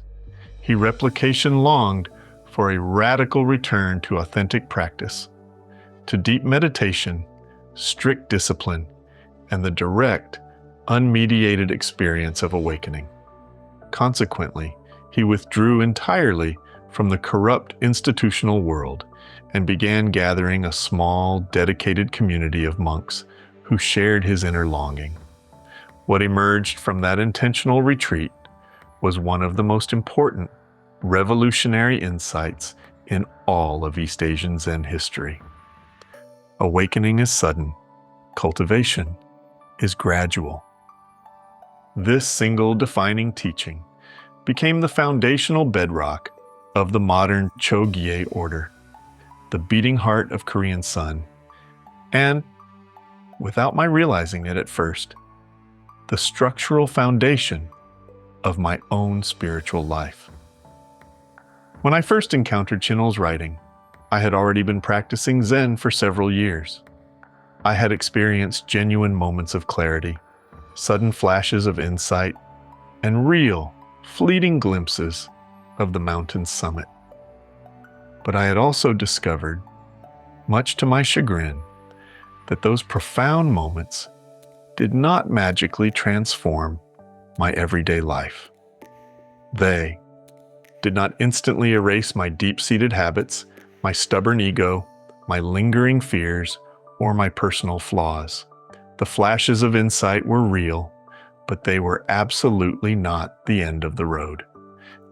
A: He replication longed for a radical return to authentic practice, to deep meditation, strict discipline, and the direct, unmediated experience of awakening. Consequently, he withdrew entirely from the corrupt institutional world and began gathering a small, dedicated community of monks who shared his inner longing. What emerged from that intentional retreat was one of the most important, revolutionary insights in all of East Asian Zen history. Awakening is sudden, cultivation is gradual. This single defining teaching became the foundational bedrock of the modern Chogyey order, the beating heart of Korean Sun, and, without my realizing it at first, the structural foundation of my own spiritual life. When I first encountered Chinul's writing, I had already been practicing Zen for several years. I had experienced genuine moments of clarity, sudden flashes of insight, and real, fleeting glimpses of the mountain's summit. But I had also discovered, much to my chagrin, that those profound moments did not magically transform my everyday life. They did not instantly erase my deep-seated habits, my stubborn ego, my lingering fears, or my personal flaws. The flashes of insight were real, but they were absolutely not the end of the road.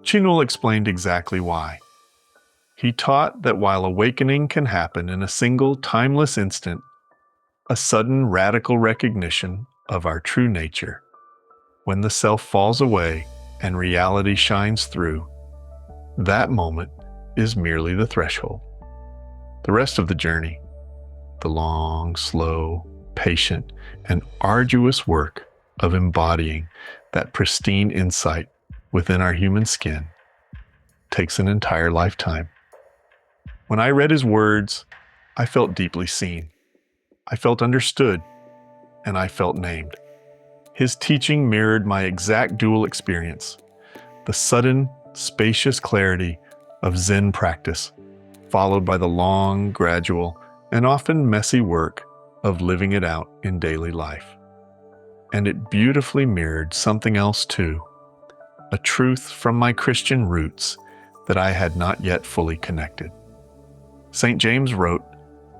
A: Jinul explained exactly why. He taught that while awakening can happen in a single timeless instant, a sudden radical recognition of our true nature, when the self falls away and reality shines through, that moment is merely the threshold. The rest of the journey, the long, slow, patient, and arduous work of embodying that pristine insight within our human skin, takes an entire lifetime. When I read his words, I felt deeply seen. I felt understood, and I felt named. His teaching mirrored my exact dual experience, the sudden, spacious clarity of Zen practice, followed by the long, gradual, and often messy work of living it out in daily life. And it beautifully mirrored something else too, a truth from my Christian roots that I had not yet fully connected. St. James wrote,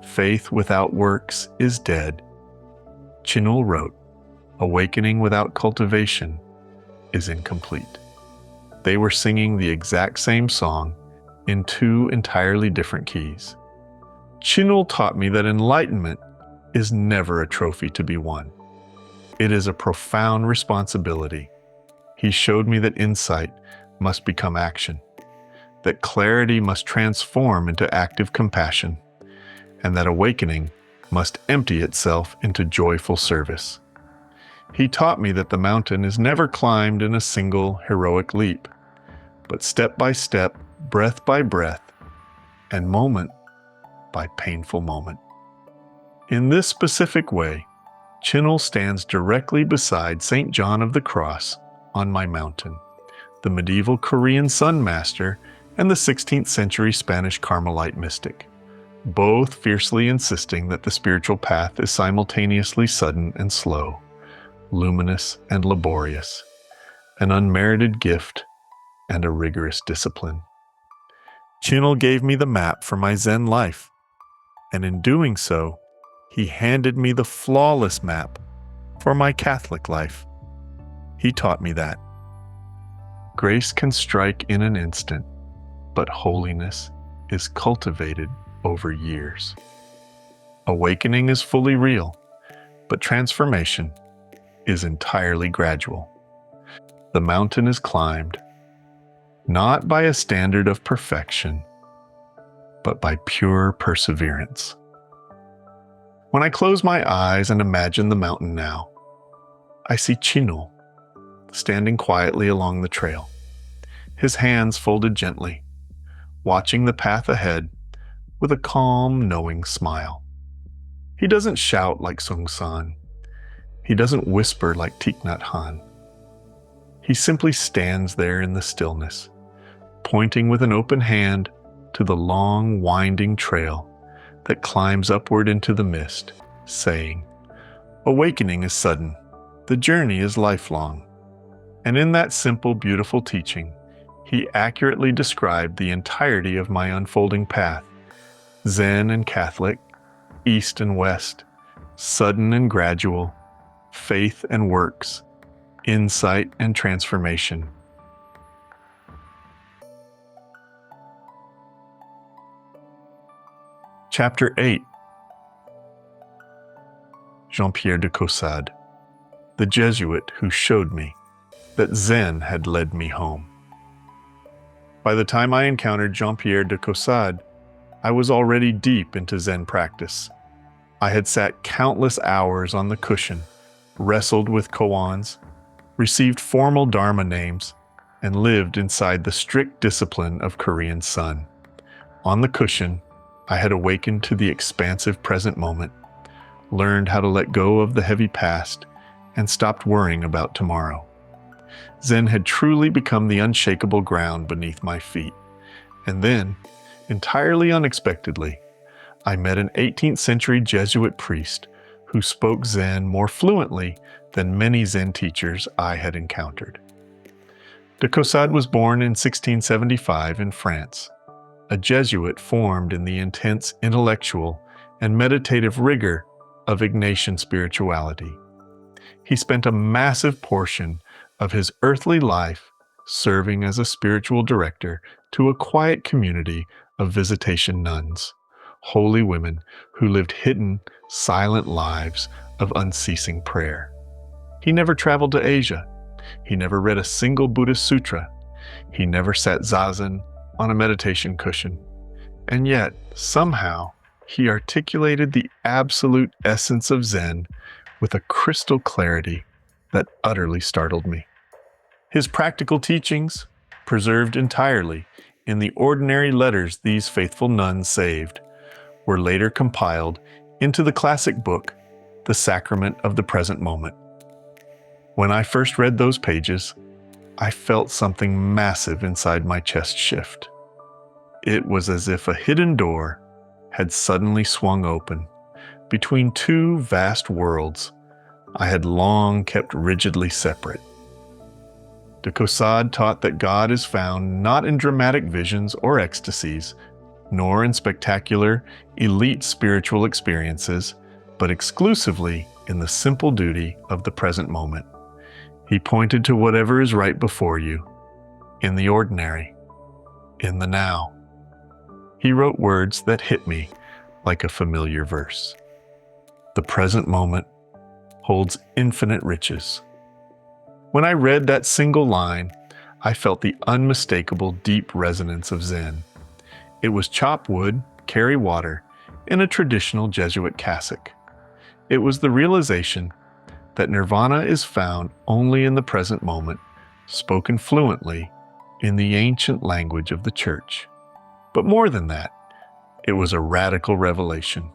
A: "Faith without works is dead." Chinul wrote, "Awakening without cultivation is incomplete." They were singing the exact same song in 2 entirely different keys. Chinul taught me that enlightenment is never a trophy to be won. It is a profound responsibility. He showed me that insight must become action, that clarity must transform into active compassion, and that awakening must empty itself into joyful service. He taught me that the mountain is never climbed in a single heroic leap, but step by step, breath by breath, and moment by painful moment. In this specific way, Chinul stands directly beside St. John of the Cross on my mountain, the medieval Korean sun master and the 16th century Spanish Carmelite mystic, both fiercely insisting that the spiritual path is simultaneously sudden and slow, luminous and laborious, an unmerited gift and a rigorous discipline. Chinul gave me the map for my Zen life, and in doing so, he handed me the flawless map for my Catholic life. He taught me that grace can strike in an instant, but holiness is cultivated over years. Awakening is fully real, but transformation is entirely gradual. The mountain is climbed, not by a standard of perfection, but by pure perseverance. When I close my eyes and imagine the mountain now, I see Chinul standing quietly along the trail, his hands folded gently, watching the path ahead with a calm, knowing smile. He doesn't shout like Seung Sahn. He doesn't whisper like Thích Nhất Hạnh. He simply stands there in the stillness, pointing with an open hand to the long, winding trail that climbs upward into the mist, saying, "Awakening is sudden, the journey is lifelong." And in that simple, beautiful teaching, he accurately described the entirety of my unfolding path, Zen and Catholic, East and West, sudden and gradual, faith and works, insight and transformation. Chapter 8. Jean-Pierre de Caussade, the Jesuit who showed me that Zen had led me home. By the time I encountered Jean-Pierre de Caussade, I was already deep into Zen practice. I had sat countless hours on the cushion, wrestled with koans, received formal Dharma names, and lived inside the strict discipline of Korean Sun. On the cushion, I had awakened to the expansive present moment, learned how to let go of the heavy past, and stopped worrying about tomorrow. Zen had truly become the unshakable ground beneath my feet. And then, entirely unexpectedly, I met an 18th century Jesuit priest who spoke Zen more fluently than many Zen teachers I had encountered. De Caussade was born in 1675 in France, a Jesuit formed in the intense intellectual and meditative rigor of Ignatian spirituality. He spent a massive portion of his earthly life serving as a spiritual director to a quiet community of visitation nuns, holy women who lived hidden, silent lives of unceasing prayer. He never traveled to Asia. He never read a single Buddhist sutra. He never sat zazen on a meditation cushion. And yet, somehow, he articulated the absolute essence of Zen with a crystal clarity that utterly startled me. His practical teachings, preserved entirely in the ordinary letters these faithful nuns saved, were later compiled into the classic book, The Sacrament of the Present Moment. When I first read those pages, I felt something massive inside my chest shift. It was as if a hidden door had suddenly swung open between two vast worlds I had long kept rigidly separate. De Caussade taught that God is found not in dramatic visions or ecstasies, nor in spectacular, elite spiritual experiences, but exclusively in the simple duty of the present moment. He pointed to whatever is right before you, in the ordinary, in the now. He wrote words that hit me like a familiar verse. The present moment holds infinite riches. When I read that single line, I felt the unmistakable deep resonance of Zen. It was chop wood, carry water, in a traditional Jesuit cassock. It was the realization that nirvana is found only in the present moment, spoken fluently in the ancient language of the Church. But more than that, it was a radical revelation.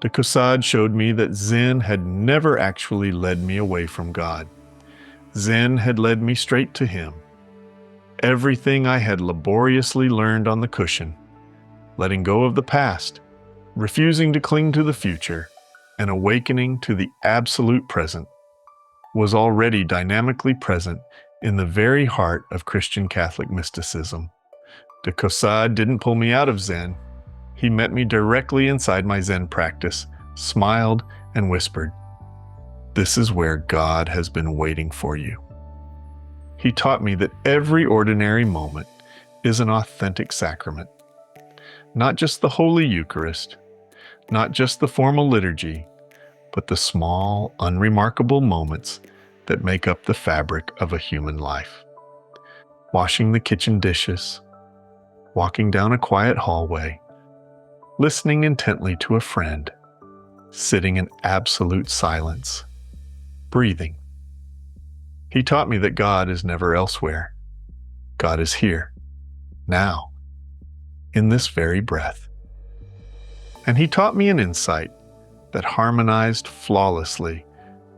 A: The Caussade showed me that Zen had never actually led me away from God. Zen had led me straight to Him. Everything I had laboriously learned on the cushion, letting go of the past, refusing to cling to the future, and awakening to the absolute present, was already dynamically present in the very heart of Christian Catholic mysticism. The Caussade didn't pull me out of Zen. He met me directly inside my Zen practice, smiled, and whispered, "This is where God has been waiting for you." He taught me that every ordinary moment is an authentic sacrament. Not just the Holy Eucharist, not just the formal liturgy, but the small, unremarkable moments that make up the fabric of a human life. Washing the kitchen dishes, walking down a quiet hallway, listening intently to a friend, sitting in absolute silence, breathing. He taught me that God is never elsewhere. God is here, now, in this very breath. And he taught me an insight that harmonized flawlessly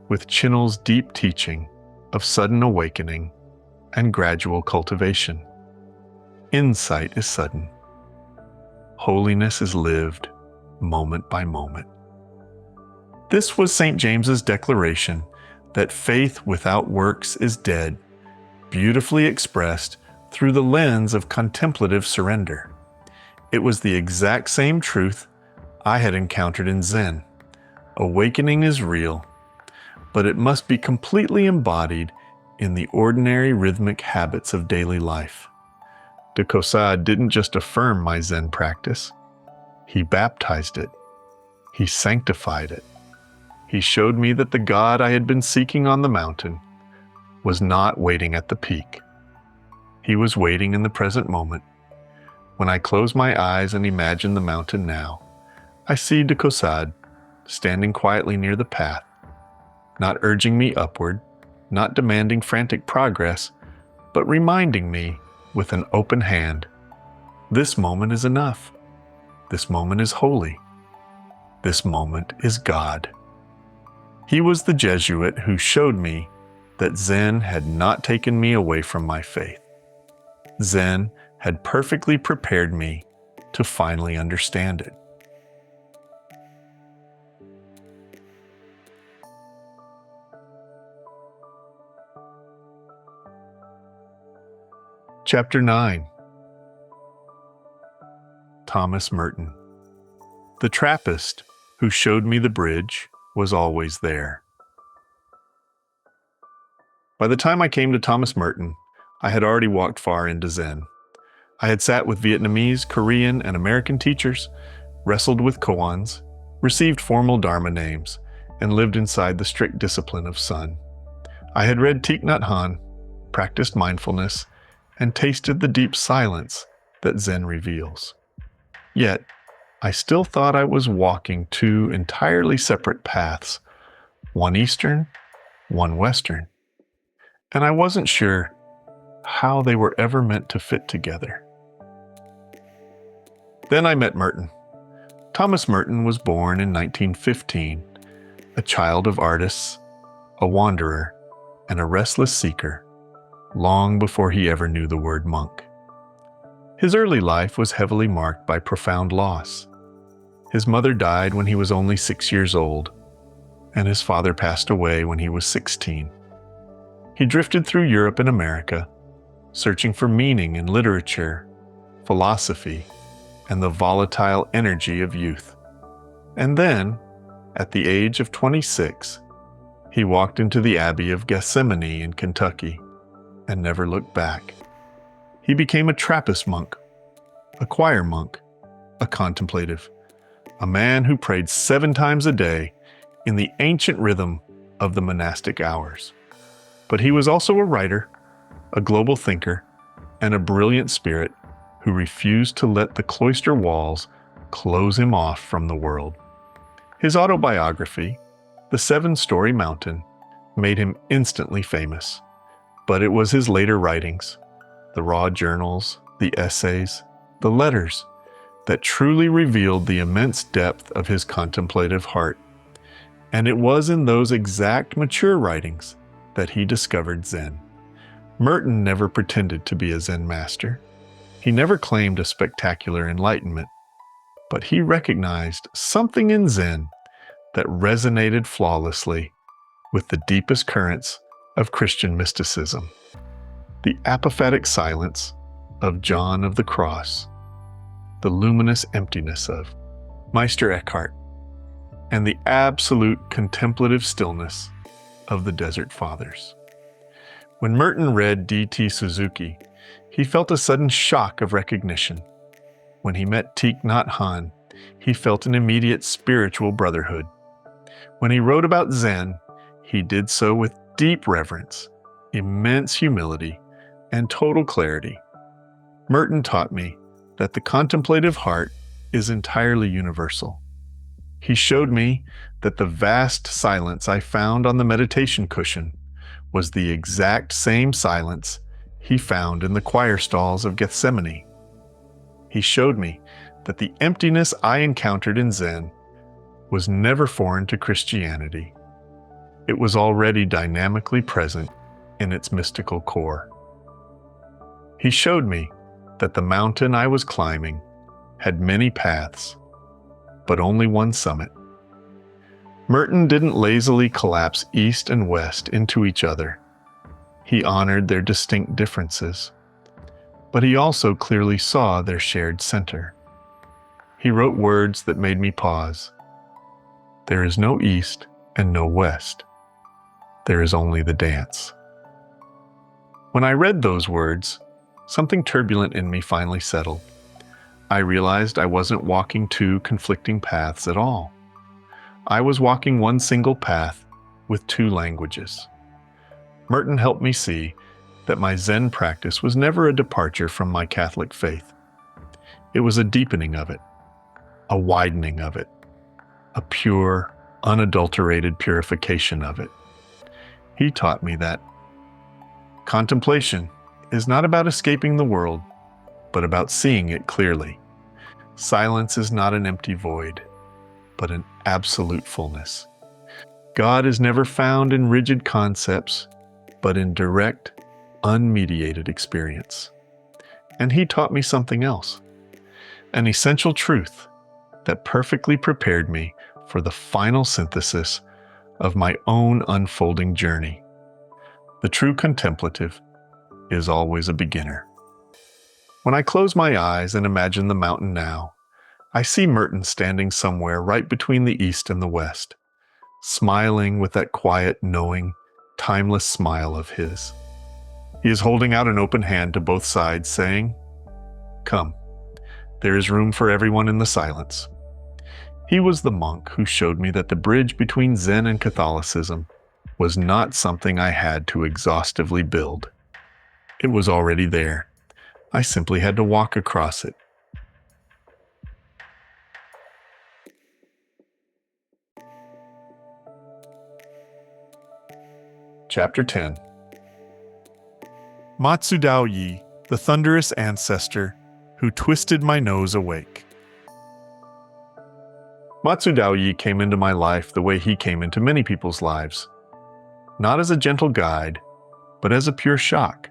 A: with Chinul's deep teaching of sudden awakening and gradual cultivation. Insight is sudden. Holiness is lived moment by moment. This was St. James's declaration that faith without works is dead, beautifully expressed through the lens of contemplative surrender. It was the exact same truth I had encountered in Zen. Awakening is real, but it must be completely embodied in the ordinary rhythmic habits of daily life. De Caussade didn't just affirm my Zen practice. He baptized it. He sanctified it. He showed me that the God I had been seeking on the mountain was not waiting at the peak. He was waiting in the present moment. When I close my eyes and imagine the mountain now, I see de Caussade standing quietly near the path, not urging me upward, not demanding frantic progress, but reminding me with an open hand, this moment is enough. This moment is holy. This moment is God. He was the Jesuit who showed me that Zen had not taken me away from my faith. Zen had perfectly prepared me to finally understand it. Chapter 9. Thomas Merton. The Trappist who showed me the bridge was always there. By the time I came to Thomas Merton, I had already walked far into Zen. I had sat with Vietnamese, Korean, and American teachers, wrestled with koans, received formal Dharma names, and lived inside the strict discipline of Sun. I had read Thích Nhất Hạnh, practiced mindfulness, and tasted the deep silence that Zen reveals. Yet, I still thought I was walking two entirely separate paths, one Eastern, one Western, and I wasn't sure how they were ever meant to fit together. Then I met Merton. Thomas Merton was born in 1915, a child of artists, a wanderer, and a restless seeker, long before he ever knew the word monk. His early life was heavily marked by profound loss. His mother died when he was only 6 years old, and his father passed away when he was 16. He drifted through Europe and America, searching for meaning in literature, philosophy, and the volatile energy of youth. And then, at the age of 26, he walked into the Abbey of Gethsemane in Kentucky and never looked back. He became a Trappist monk, a choir monk, a contemplative, a man who prayed 7 times a day in the ancient rhythm of the monastic hours. But he was also a writer, a global thinker, and a brilliant spirit who refused to let the cloister walls close him off from the world. His autobiography, The 7-Story Mountain, made him instantly famous, but it was his later writings, the raw journals, the essays, the letters, that truly revealed the immense depth of his contemplative heart. And it was in those exact mature writings that he discovered Zen. Merton never pretended to be a Zen master. He never claimed a spectacular enlightenment, but he recognized something in Zen that resonated flawlessly with the deepest currents of Christian mysticism. The apophatic silence of John of the Cross, the luminous emptiness of Meister Eckhart, and the absolute contemplative stillness of the Desert Fathers. When Merton read D.T. Suzuki, he felt a sudden shock of recognition. When he met Thich Nhat Hanh, he felt an immediate spiritual brotherhood. When he wrote about Zen, he did so with deep reverence, immense humility, and total clarity. Merton taught me that the contemplative heart is entirely universal. He showed me that the vast silence I found on the meditation cushion was the exact same silence he found in the choir stalls of Gethsemane. He showed me that the emptiness I encountered in Zen was never foreign to Christianity. It was already dynamically present in its mystical core. He showed me that the mountain I was climbing had many paths, but only one summit. Merton didn't lazily collapse east and west into each other. He honored their distinct differences, but he also clearly saw their shared center. He wrote words that made me pause. There is no east and no west. There is only the dance. When I read those words, something turbulent in me finally settled. I realized I wasn't walking two conflicting paths at all. I was walking one single path with two languages. Merton helped me see that my Zen practice was never a departure from my Catholic faith. It was a deepening of it, a widening of it, a pure, unadulterated purification of it. He taught me that contemplation is not about escaping the world, but about seeing it clearly. Silence is not an empty void, but an absolute fullness. God is never found in rigid concepts, but in direct, unmediated experience. And he taught me something else, an essential truth that perfectly prepared me for the final synthesis of my own unfolding journey. The true contemplative is always a beginner. When I close my eyes and imagine the mountain now, I see Merton standing somewhere right between the east and the west, smiling with that quiet, knowing, timeless smile of his. He is holding out an open hand to both sides, saying, "Come, there is room for everyone in the silence." He was the monk who showed me that the bridge between Zen and Catholicism was not something I had to exhaustively build. It was already there. I simply had to walk across it. Chapter 10. Mazu Daoyi, the thunderous ancestor who twisted my nose awake. Mazu Daoyi came into my life the way he came into many people's lives. Not as a gentle guide, but as a pure shock,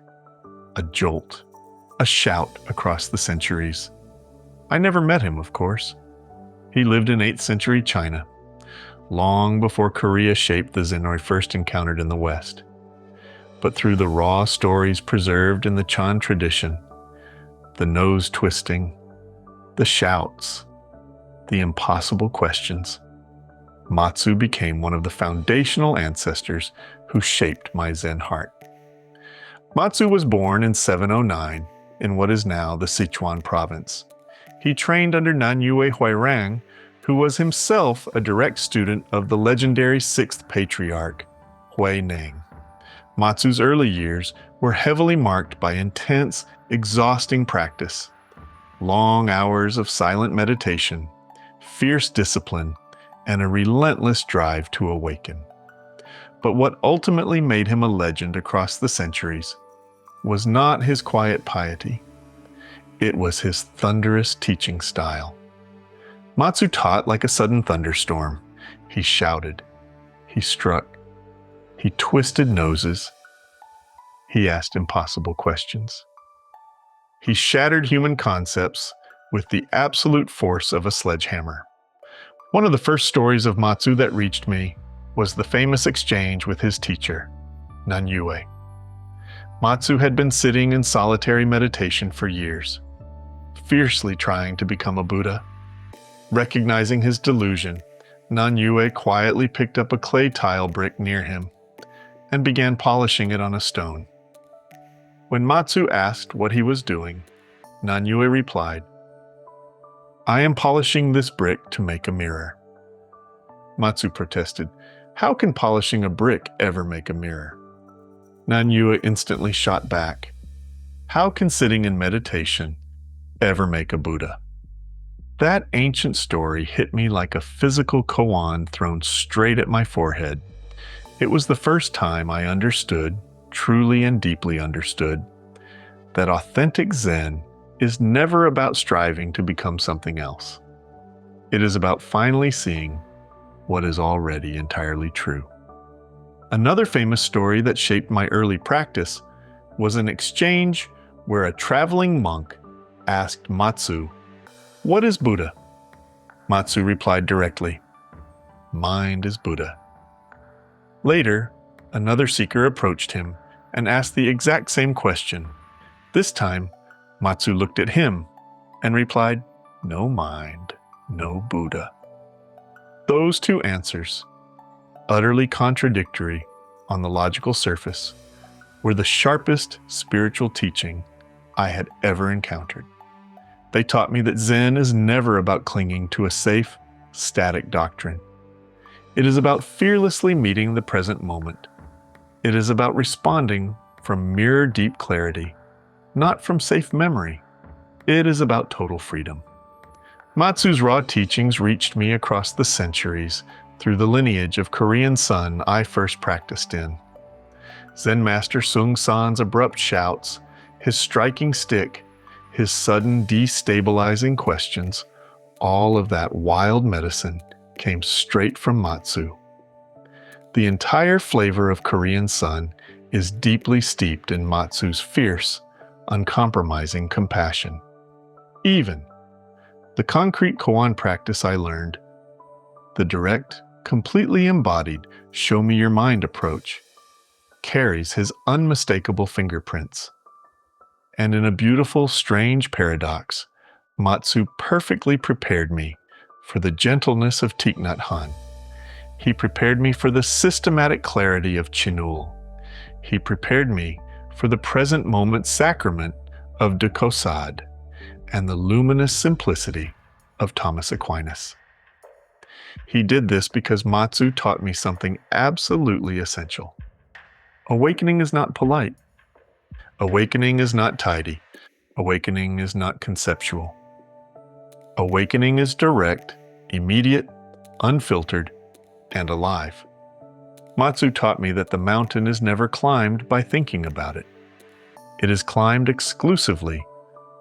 A: a jolt, a shout across the centuries. I never met him, of course. He lived in 8th century China, long before Korea shaped the Zen I first encountered in the West. But through the raw stories preserved in the Chan tradition, the nose twisting, the shouts, the impossible questions, Mazu became one of the foundational ancestors who shaped my Zen heart. Mazu was born in 709 in what is now the Sichuan province. He trained under Nanyue Huairang, who was himself a direct student of the legendary 6th patriarch, Hui Neng. Matsu's early years were heavily marked by intense, exhausting practice, long hours of silent meditation, fierce discipline, and a relentless drive to awaken. But what ultimately made him a legend across the centuries was not his quiet piety. It was his thunderous teaching style. Matsu taught like a sudden thunderstorm. He shouted. He struck. He twisted noses. He asked impossible questions. He shattered human concepts with the absolute force of a sledgehammer. One of the first stories of Matsu that reached me was the famous exchange with his teacher, Nanyue. Matsu had been sitting in solitary meditation for years, fiercely trying to become a Buddha. Recognizing his delusion, Nanyue quietly picked up a clay tile brick near him and began polishing it on a stone. When Matsu asked what he was doing, Nanyue replied, "I am polishing this brick to make a mirror." Matsu protested, "How can polishing a brick ever make a mirror?" Nanyue instantly shot back, "How can sitting in meditation ever make a Buddha?" That ancient story hit me like a physical koan thrown straight at my forehead. It was the first time I understood, truly and deeply understood, that authentic Zen is never about striving to become something else. It is about finally seeing what is already entirely true. Another famous story that shaped my early practice was an exchange where a traveling monk asked Matsu, "What is Buddha?" Matsu replied directly, "Mind is Buddha." Later, another seeker approached him and asked the exact same question. This time, Matsu looked at him and replied, "No mind, no Buddha." Those two answers, utterly contradictory on the logical surface, were the sharpest spiritual teaching I had ever encountered. They taught me that Zen is never about clinging to a safe, static doctrine. It is about fearlessly meeting the present moment. It is about responding from mirror deep clarity, not from safe memory. It is about total freedom. Matsu's raw teachings reached me across the centuries through the lineage of Korean Sun I first practiced in. Zen master Seung Sahn's abrupt shouts, his striking stick, his sudden destabilizing questions, all of that wild medicine came straight from Matsu. The entire flavor of Korean Sun is deeply steeped in Matsu's fierce, uncompromising compassion. Even the concrete koan practice I learned, the direct, completely embodied show me your mind approach, carries his unmistakable fingerprints. And in a beautiful, strange paradox, Matsu perfectly prepared me for the gentleness of Thích Nhất Hạnh. He prepared me for the systematic clarity of Chinul. He prepared me for the present moment sacrament of the Caussade and the luminous simplicity of Thomas Aquinas. He did this because Matsu taught me something absolutely essential. Awakening is not polite. Awakening is not tidy. Awakening is not conceptual. Awakening is direct, immediate, unfiltered, and alive. Matsu taught me that the mountain is never climbed by thinking about it. It is climbed exclusively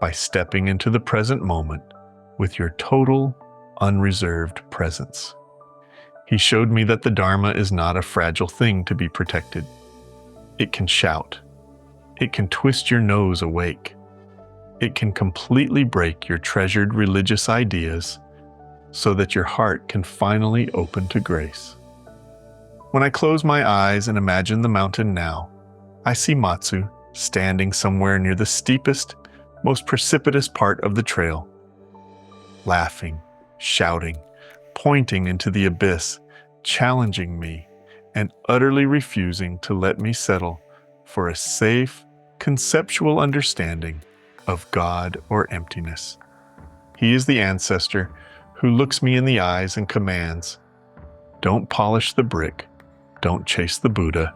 A: by stepping into the present moment with your total, unreserved presence. He showed me that the Dharma is not a fragile thing to be protected. It can shout. It can twist your nose awake. It can completely break your treasured religious ideas so that your heart can finally open to grace. When I close my eyes and imagine the mountain now, I see Matsu standing somewhere near the steepest, most precipitous part of the trail, laughing, shouting, pointing into the abyss, challenging me, and utterly refusing to let me settle for a safe, conceptual understanding of God or emptiness. He is the ancestor who looks me in the eyes and commands, "Don't polish the brick, Don't chase the Buddha.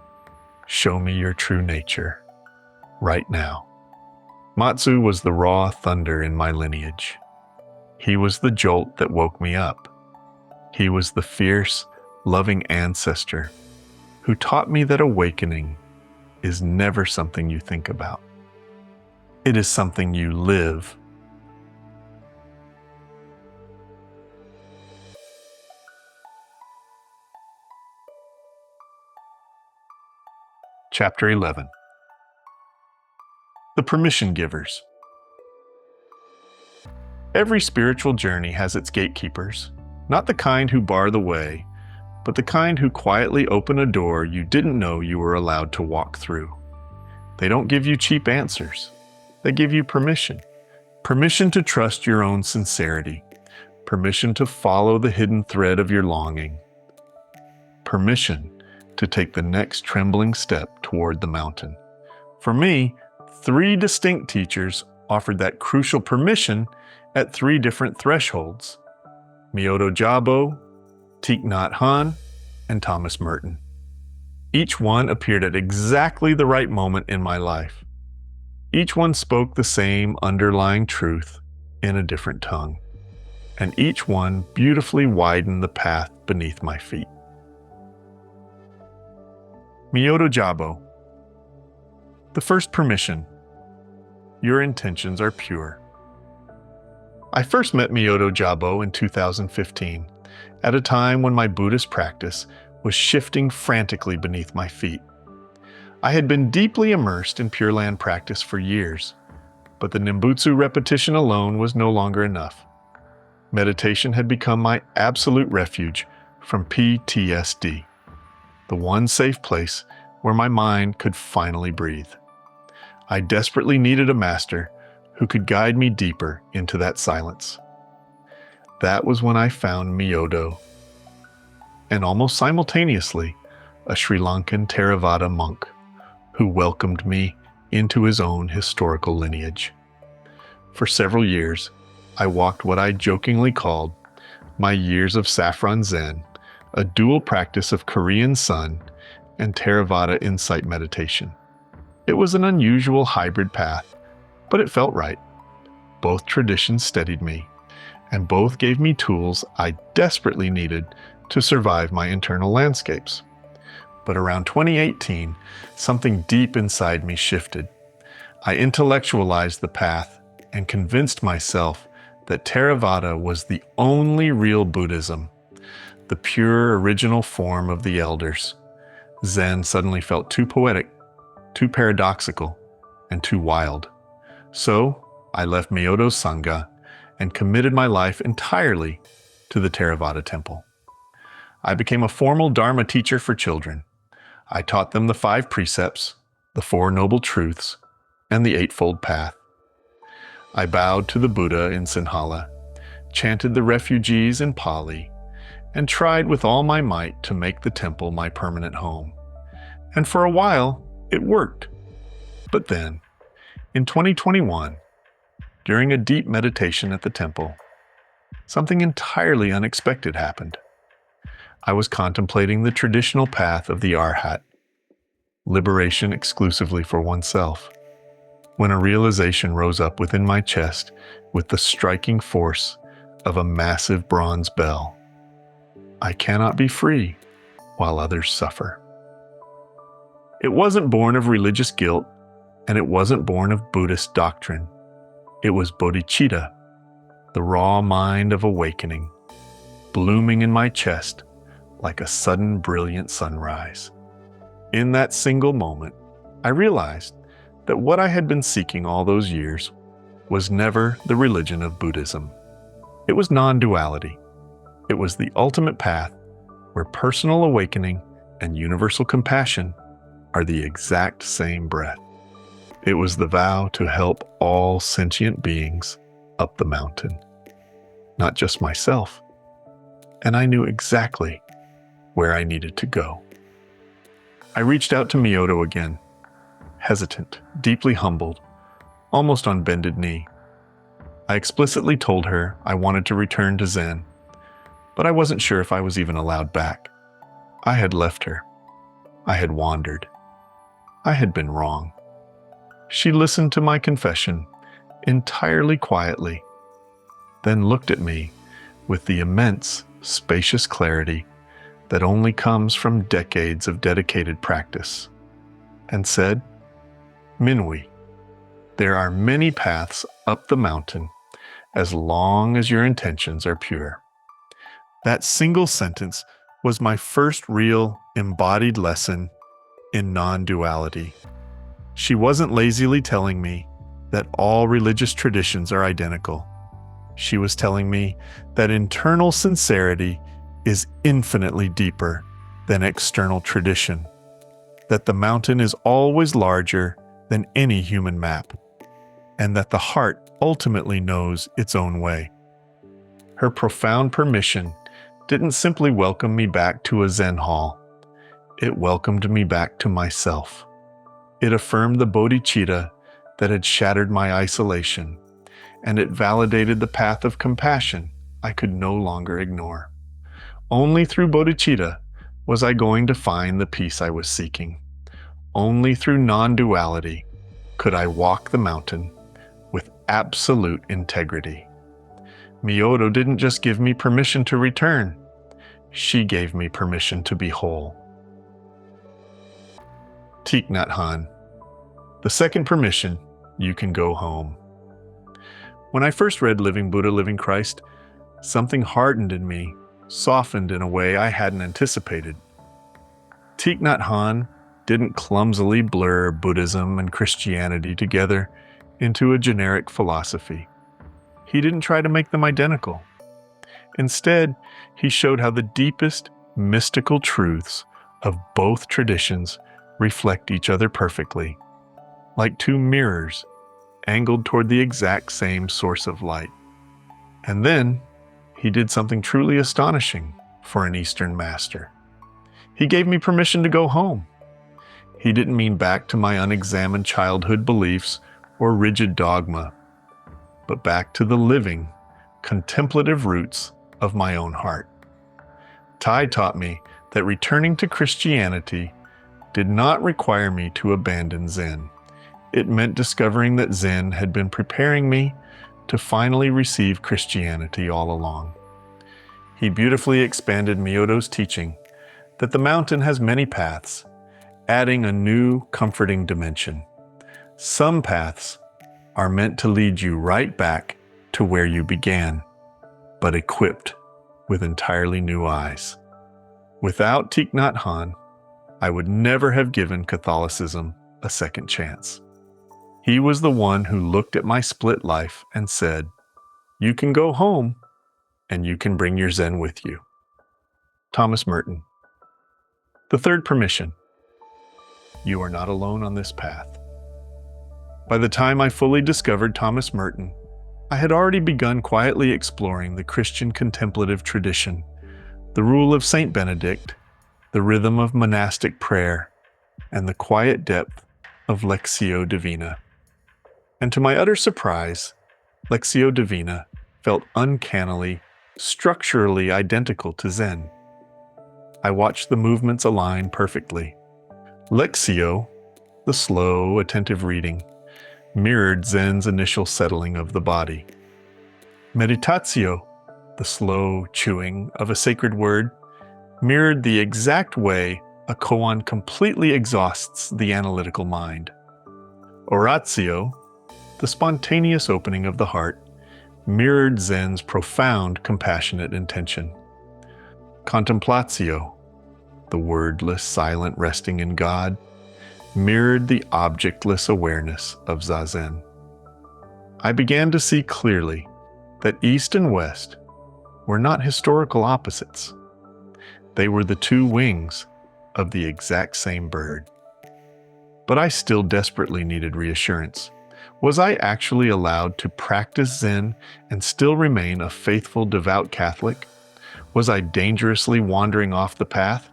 A: Show me your true nature. Right now. Mazu was the raw thunder in my lineage. He was the jolt that woke me up. He was the fierce, loving ancestor who taught me that awakening is never something you think about. It is something you live. Chapter 11. The Permission Givers. Every spiritual journey has its gatekeepers, not the kind who bar the way, but the kind who quietly open a door you didn't know you were allowed to walk through. They don't give you cheap answers. They give you permission. Permission to trust your own sincerity. Permission to follow the hidden thread of your longing. Permission to take the next trembling step toward the mountain. For me, 3 distinct teachers offered that crucial permission at 3 different thresholds: Myoto Jabo, Thích Nhất Hạnh, and Thomas Merton. Each one appeared at exactly the right moment in my life. Each one spoke the same underlying truth in a different tongue, and each one beautifully widened the path beneath my feet. Myoto Jabo. The first permission. Your intentions are pure. I first met Myoto Jabo in 2015, at a time when my Buddhist practice was shifting frantically beneath my feet. I had been deeply immersed in Pure Land practice for years, but the Nimbutsu repetition alone was no longer enough. Meditation had become my absolute refuge from PTSD, the one safe place where my mind could finally breathe. I desperately needed a master who could guide me deeper into that silence. That was when I found Myoto, and almost simultaneously, a Sri Lankan Theravada monk who welcomed me into his own historical lineage. For several years, I walked what I jokingly called my years of saffron Zen, a dual practice of Korean sun and Theravada insight meditation. It was an unusual hybrid path, but it felt right. Both traditions steadied me, and both gave me tools I desperately needed to survive my internal landscapes. But around 2018, something deep inside me shifted. I intellectualized the path and convinced myself that Theravada was the only real Buddhism, the pure original form of the elders. Zen suddenly felt too poetic, too paradoxical, and too wild. So I left Myoto's Sangha and committed my life entirely to the Theravada temple. I became a formal Dharma teacher for children. I taught them the 5 precepts, the 4 noble truths, and the 8-fold path. I bowed to the Buddha in Sinhala, chanted the refugees in Pali, and tried with all my might to make the temple my permanent home. And for a while, it worked. But then, in 2021, during a deep meditation at the temple, something entirely unexpected happened. I was contemplating the traditional path of the Arhat, liberation exclusively for oneself, when a realization rose up within my chest with the striking force of a massive bronze bell. I cannot be free while others suffer. It wasn't born of religious guilt, and it wasn't born of Buddhist doctrine. It was bodhicitta, the raw mind of awakening, blooming in my chest like a sudden brilliant sunrise. In that single moment, I realized that what I had been seeking all those years was never the religion of Buddhism. It was non-duality. It was the ultimate path where personal awakening and universal compassion are the exact same breath. It was the vow to help all sentient beings up the mountain, not just myself. And I knew exactly where I needed to go. I reached out to Myoto again, hesitant, deeply humbled, almost on bended knee. I explicitly told her I wanted to return to Zen, but I wasn't sure if I was even allowed back. I had left her. I had wandered. I had been wrong. She listened to my confession entirely quietly, then looked at me with the immense, spacious clarity that only comes from decades of dedicated practice, and said, "Minwi, there are many paths up the mountain as long as your intentions are pure." That single sentence was my first real embodied lesson in non-duality. She wasn't lazily telling me that all religious traditions are identical. She was telling me that internal sincerity is infinitely deeper than external tradition, that the mountain is always larger than any human map, and that the heart ultimately knows its own way. Her profound permission didn't simply welcome me back to a Zen hall. It welcomed me back to myself. It affirmed the bodhicitta that had shattered my isolation, and it validated the path of compassion I could no longer ignore. Only through bodhicitta was I going to find the peace I was seeking. Only through non-duality could I walk the mountain with absolute integrity. Myodo didn't just give me permission to return. She gave me permission to be whole. Thich Nhat Hanh. The second permission, you can go home. When I first read Living Buddha, Living Christ, something hardened in me, softened in a way I hadn't anticipated. Thich Nhat Hanh didn't clumsily blur Buddhism and Christianity together into a generic philosophy. He didn't try to make them identical. Instead, he showed how the deepest mystical truths of both traditions reflect each other perfectly, like two mirrors angled toward the exact same source of light. And then, he did something truly astonishing for an Eastern master. He gave me permission to go home. He didn't mean back to my unexamined childhood beliefs or rigid dogma, but back to the living, contemplative roots of my own heart. Thai taught me that returning to Christianity did not require me to abandon Zen. It meant discovering that Zen had been preparing me to finally receive Christianity all along. He beautifully expanded Myodo's teaching that the mountain has many paths, adding a new, comforting dimension. Some paths are meant to lead you right back to where you began, but equipped with entirely new eyes. Without Thich Nhat Hanh, I would never have given Catholicism a second chance. He was the one who looked at my split life and said, "You can go home, and you can bring your Zen with you." Thomas Merton. The third permission. You are not alone on this path. By the time I fully discovered Thomas Merton, I had already begun quietly exploring the Christian contemplative tradition, the rule of Saint Benedict, the rhythm of monastic prayer, and the quiet depth of Lectio Divina. And to my utter surprise, Lectio Divina felt uncannily, structurally identical to Zen. I watched the movements align perfectly. Lectio, the slow, attentive reading, mirrored Zen's initial settling of the body. Meditatio, the slow chewing of a sacred word, mirrored the exact way a koan completely exhausts the analytical mind. Oratio, the spontaneous opening of the heart, mirrored Zen's profound, compassionate intention. Contemplatio, the wordless, silent resting in God, mirrored the objectless awareness of Zazen. I began to see clearly that East and West were not historical opposites. They were the two wings of the exact same bird. But I still desperately needed reassurance. Was I actually allowed to practice Zen and still remain a faithful, devout Catholic? Was I dangerously wandering off the path?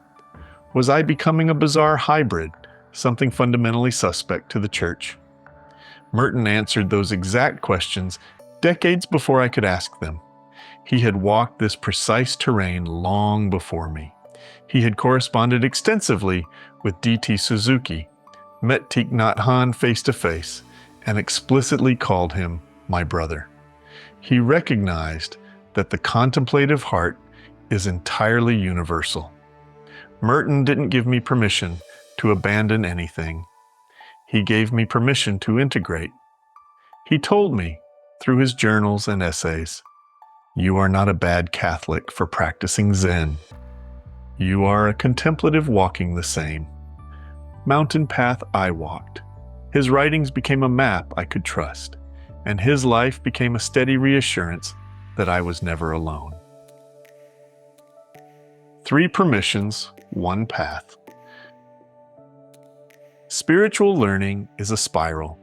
A: Was I becoming a bizarre hybrid, something fundamentally suspect to the Church? Merton answered those exact questions decades before I could ask them. He had walked this precise terrain long before me. He had corresponded extensively with D.T. Suzuki, met Thích Nhất Hạnh face to face, and explicitly called him my brother. He recognized that the contemplative heart is entirely universal. Merton didn't give me permission to abandon anything. He gave me permission to integrate. He told me, through his journals and essays, "You are not a bad Catholic for practicing Zen. You are a contemplative walking the same mountain path I walked." His writings became a map I could trust, and his life became a steady reassurance that I was never alone. 3 permissions, 1 path. Spiritual learning is a spiral.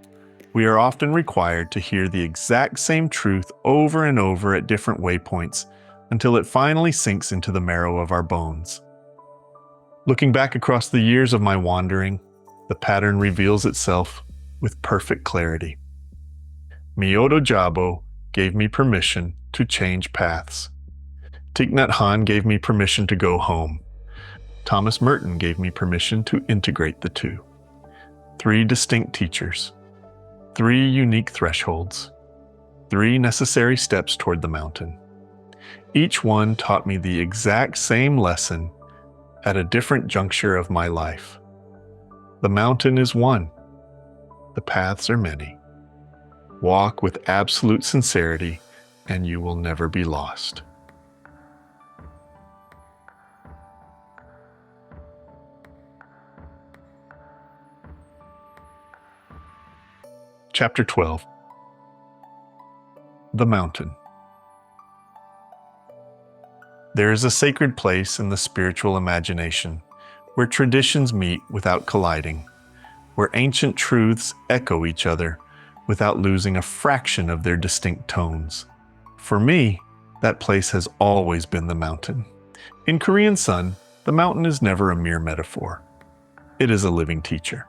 A: We are often required to hear the exact same truth over and over at different waypoints until it finally sinks into the marrow of our bones. Looking back across the years of my wandering, the pattern reveals itself with perfect clarity. Myodo Jabo gave me permission to change paths. Thích Nhất Hạnh gave me permission to go home. Thomas Merton gave me permission to integrate the two. 3 distinct teachers, 3 unique thresholds, 3 necessary steps toward the mountain. Each one taught me the exact same lesson at a different juncture of my life. The mountain is one. The paths are many. Walk with absolute sincerity, and you will never be lost. Chapter 12. The Mountain. There is a sacred place in the spiritual imagination where traditions meet without colliding, where ancient truths echo each other without losing a fraction of their distinct tones. For me, that place has always been the mountain. In Korean Sun, the mountain is never a mere metaphor. It is a living teacher.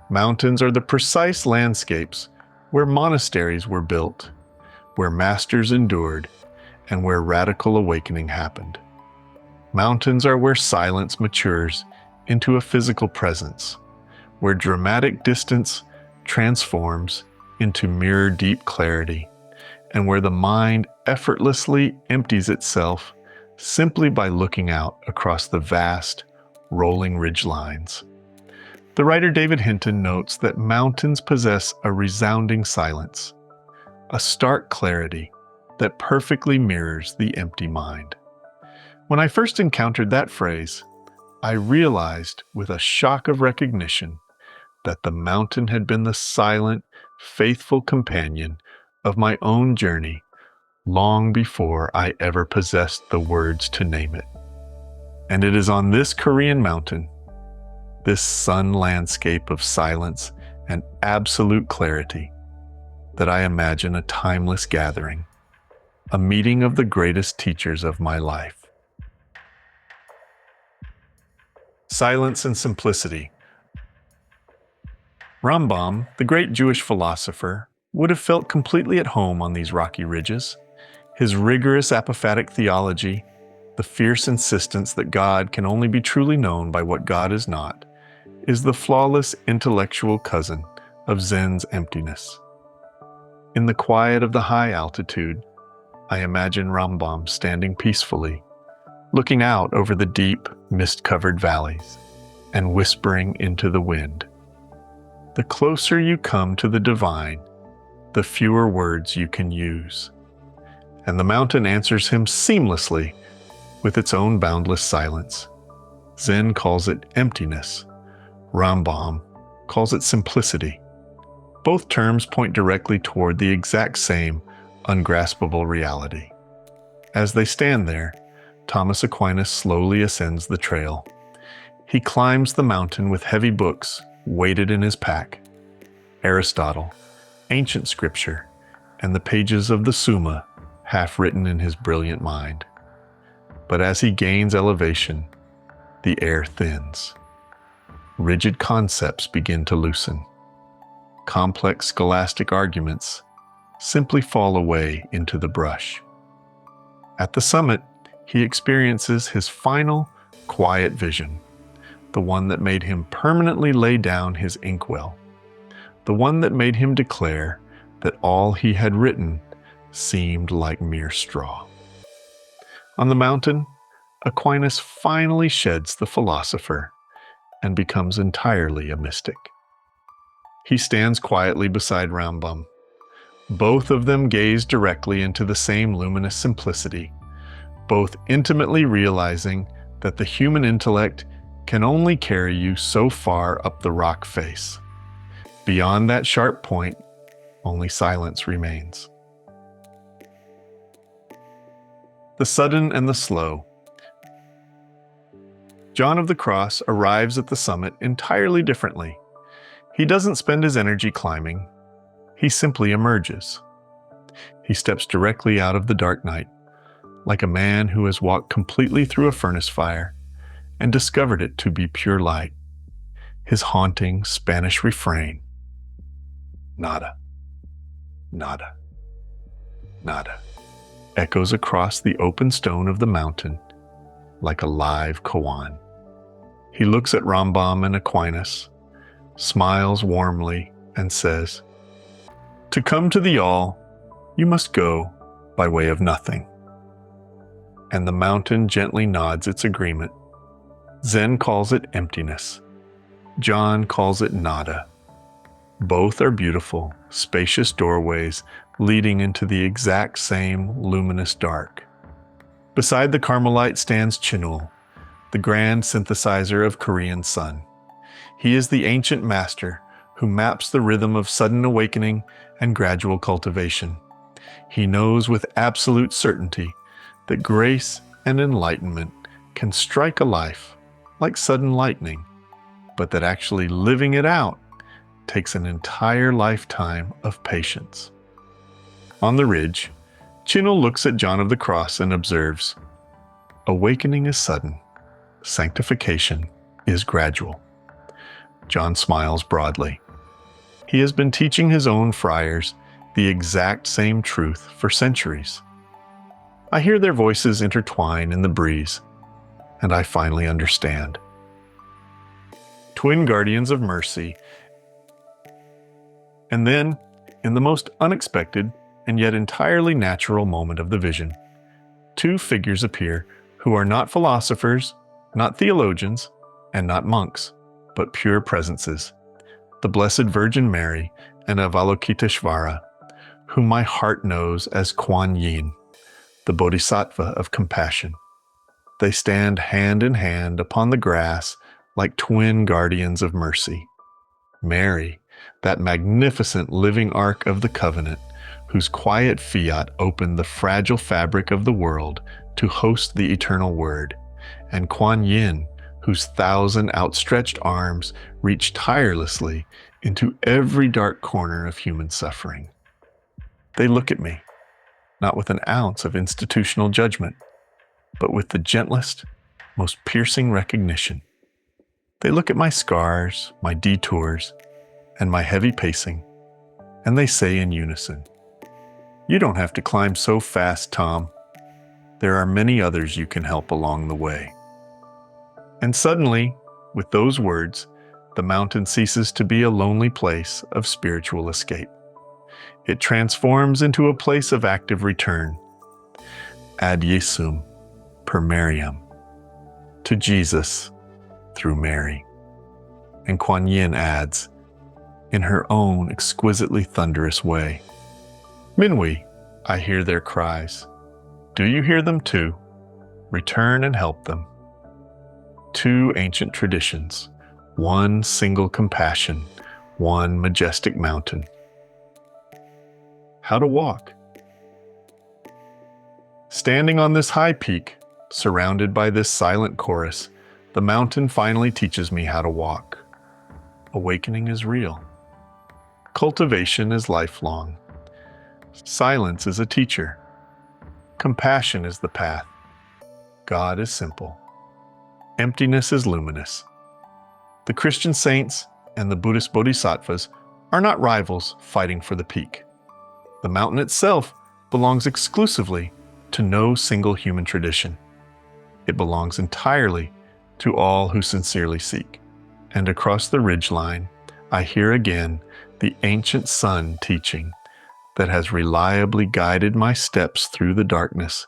A: Mountains are the precise landscapes where monasteries were built, where masters endured, and where radical awakening happened. Mountains are where silence matures into a physical presence, where dramatic distance transforms into mirror deep clarity, and where the mind effortlessly empties itself simply by looking out across the vast, rolling ridgelines. The writer David Hinton notes that mountains possess a resounding silence, a stark clarity that perfectly mirrors the empty mind. When I first encountered that phrase, I realized with a shock of recognition that the mountain had been the silent, faithful companion of my own journey long before I ever possessed the words to name it. And it is on this Korean mountain, this sun landscape of silence and absolute clarity, that I imagine a timeless gathering, a meeting of the greatest teachers of my life. Silence and simplicity. RAMBAM, the great Jewish philosopher, would have felt completely at home on these rocky ridges. His rigorous apophatic theology, the fierce insistence that God can only be truly known by what God is not, is the flawless intellectual cousin of Zen's emptiness. In the quiet of the high altitude, I imagine RAMBAM standing peacefully, looking out over the deep, mist-covered valleys, and whispering into the wind. The closer you come to the divine, the fewer words you can use. And the mountain answers him seamlessly with its own boundless silence. Zen calls it emptiness. RAMBAM calls it simplicity. Both terms point directly toward the exact same ungraspable reality. As they stand there, Thomas Aquinas slowly ascends the trail. He climbs the mountain with heavy books weighted in his pack, Aristotle, ancient scripture, and the pages of the Summa half written in his brilliant mind. But as he gains elevation, the air thins. Rigid concepts begin to loosen. Complex scholastic arguments simply fall away into the brush. At the summit, he experiences his final quiet vision, the one that made him permanently lay down his inkwell, the one that made him declare that all he had written seemed like mere straw. On the mountain, Aquinas finally sheds the philosopher and becomes entirely a mystic. He stands quietly beside RAMBAM. Both of them gaze directly into the same luminous simplicity, both intimately realizing that the human intellect can only carry you so far up the rock face. Beyond that sharp point, only silence remains. The sudden and the slow. John of the Cross arrives at the summit entirely differently. He doesn't spend his energy climbing. He simply emerges. He steps directly out of the dark night, like a man who has walked completely through a furnace fire and discovered it to be pure light. His haunting Spanish refrain, nada, nada, nada, echoes across the open stone of the mountain like a live koan. He looks at RAMBAM and Aquinas, smiles warmly, and says, "To come to the all, you must go by way of nothing." And the mountain gently nods its agreement. Zen calls it emptiness. John calls it nada. Both are beautiful, spacious doorways leading into the exact same luminous dark. Beside the Carmelite stands Chinul, the grand synthesizer of Korean sun. He is the ancient master who maps the rhythm of sudden awakening and gradual cultivation. He knows with absolute certainty that grace and enlightenment can strike a life like sudden lightning, but that actually living it out takes an entire lifetime of patience. On the ridge, Jinul looks at John of the Cross and observes, "Awakening is sudden. Sanctification is gradual." John smiles broadly. He has been teaching his own friars the exact same truth for centuries. I hear their voices intertwine in the breeze, and I finally understand. Twin guardians of mercy. And then, in the most unexpected and yet entirely natural moment of the vision, two figures appear who are not philosophers, not theologians, and not monks, but pure presences, the Blessed Virgin Mary and Avalokiteshvara, whom my heart knows as Quan, the Bodhisattva of compassion. They stand hand in hand upon the grass like twin guardians of mercy. Mary, that magnificent living ark of the covenant, whose quiet fiat opened the fragile fabric of the world to host the eternal word, and Quan Yin, whose 1,000 outstretched arms reach tirelessly into every dark corner of human suffering. They look at me, not with an ounce of institutional judgment, but with the gentlest, most piercing recognition. They look at my scars, my detours, and my heavy pacing, and they say in unison, "You don't have to climb so fast, Tom. There are many others you can help along the way." And suddenly, with those words, the mountain ceases to be a lonely place of spiritual escape. It transforms into a place of active return. Ad Jesum per Mariam, to Jesus through Mary. And Kuan Yin adds, in her own exquisitely thunderous way, "Minwi, I hear their cries. Do you hear them too? Return and help them." Two ancient traditions, one single compassion, one majestic mountain. How to walk. Standing on this high peak, surrounded by this silent chorus, the mountain finally teaches me how to walk. Awakening is real. Cultivation is lifelong. Silence is a teacher. Compassion is the path. God is simple. Emptiness is luminous. The Christian saints and the Buddhist bodhisattvas are not rivals fighting for the peak. The mountain itself belongs exclusively to no single human tradition. It belongs entirely to all who sincerely seek. And across the ridgeline, I hear again the ancient sun teaching that has reliably guided my steps through the darkness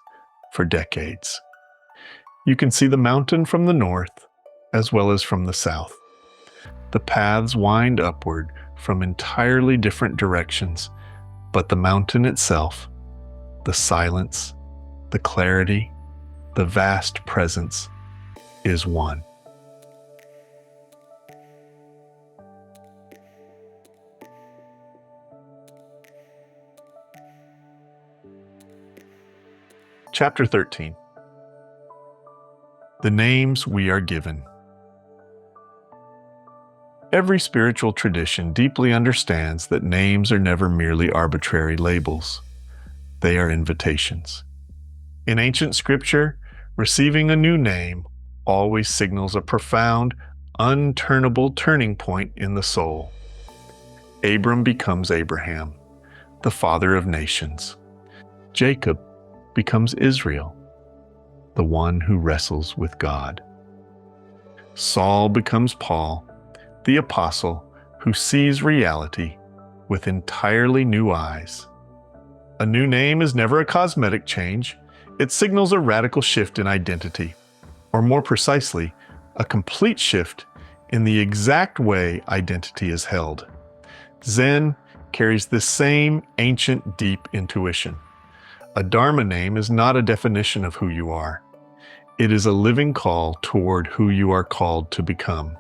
A: for decades. You can see the mountain from the north as well as from the south. The paths wind upward from entirely different directions, but the mountain itself, the silence, the clarity, the vast presence is one. Chapter 13. The names we are given. Every spiritual tradition deeply understands that names are never merely arbitrary labels. They are invitations. In ancient scripture, receiving a new name always signals a profound, unturnable turning point in the soul. Abram becomes Abraham, the father of nations. Jacob becomes Israel, the one who wrestles with God. Saul becomes Paul, the apostle who sees reality with entirely new eyes. A new name is never a cosmetic change. It signals a radical shift in identity, or more precisely, a complete shift in the exact way identity is held. Zen carries this same ancient deep intuition. A Dharma name is not a definition of who you are. It is a living call toward who you are called to become.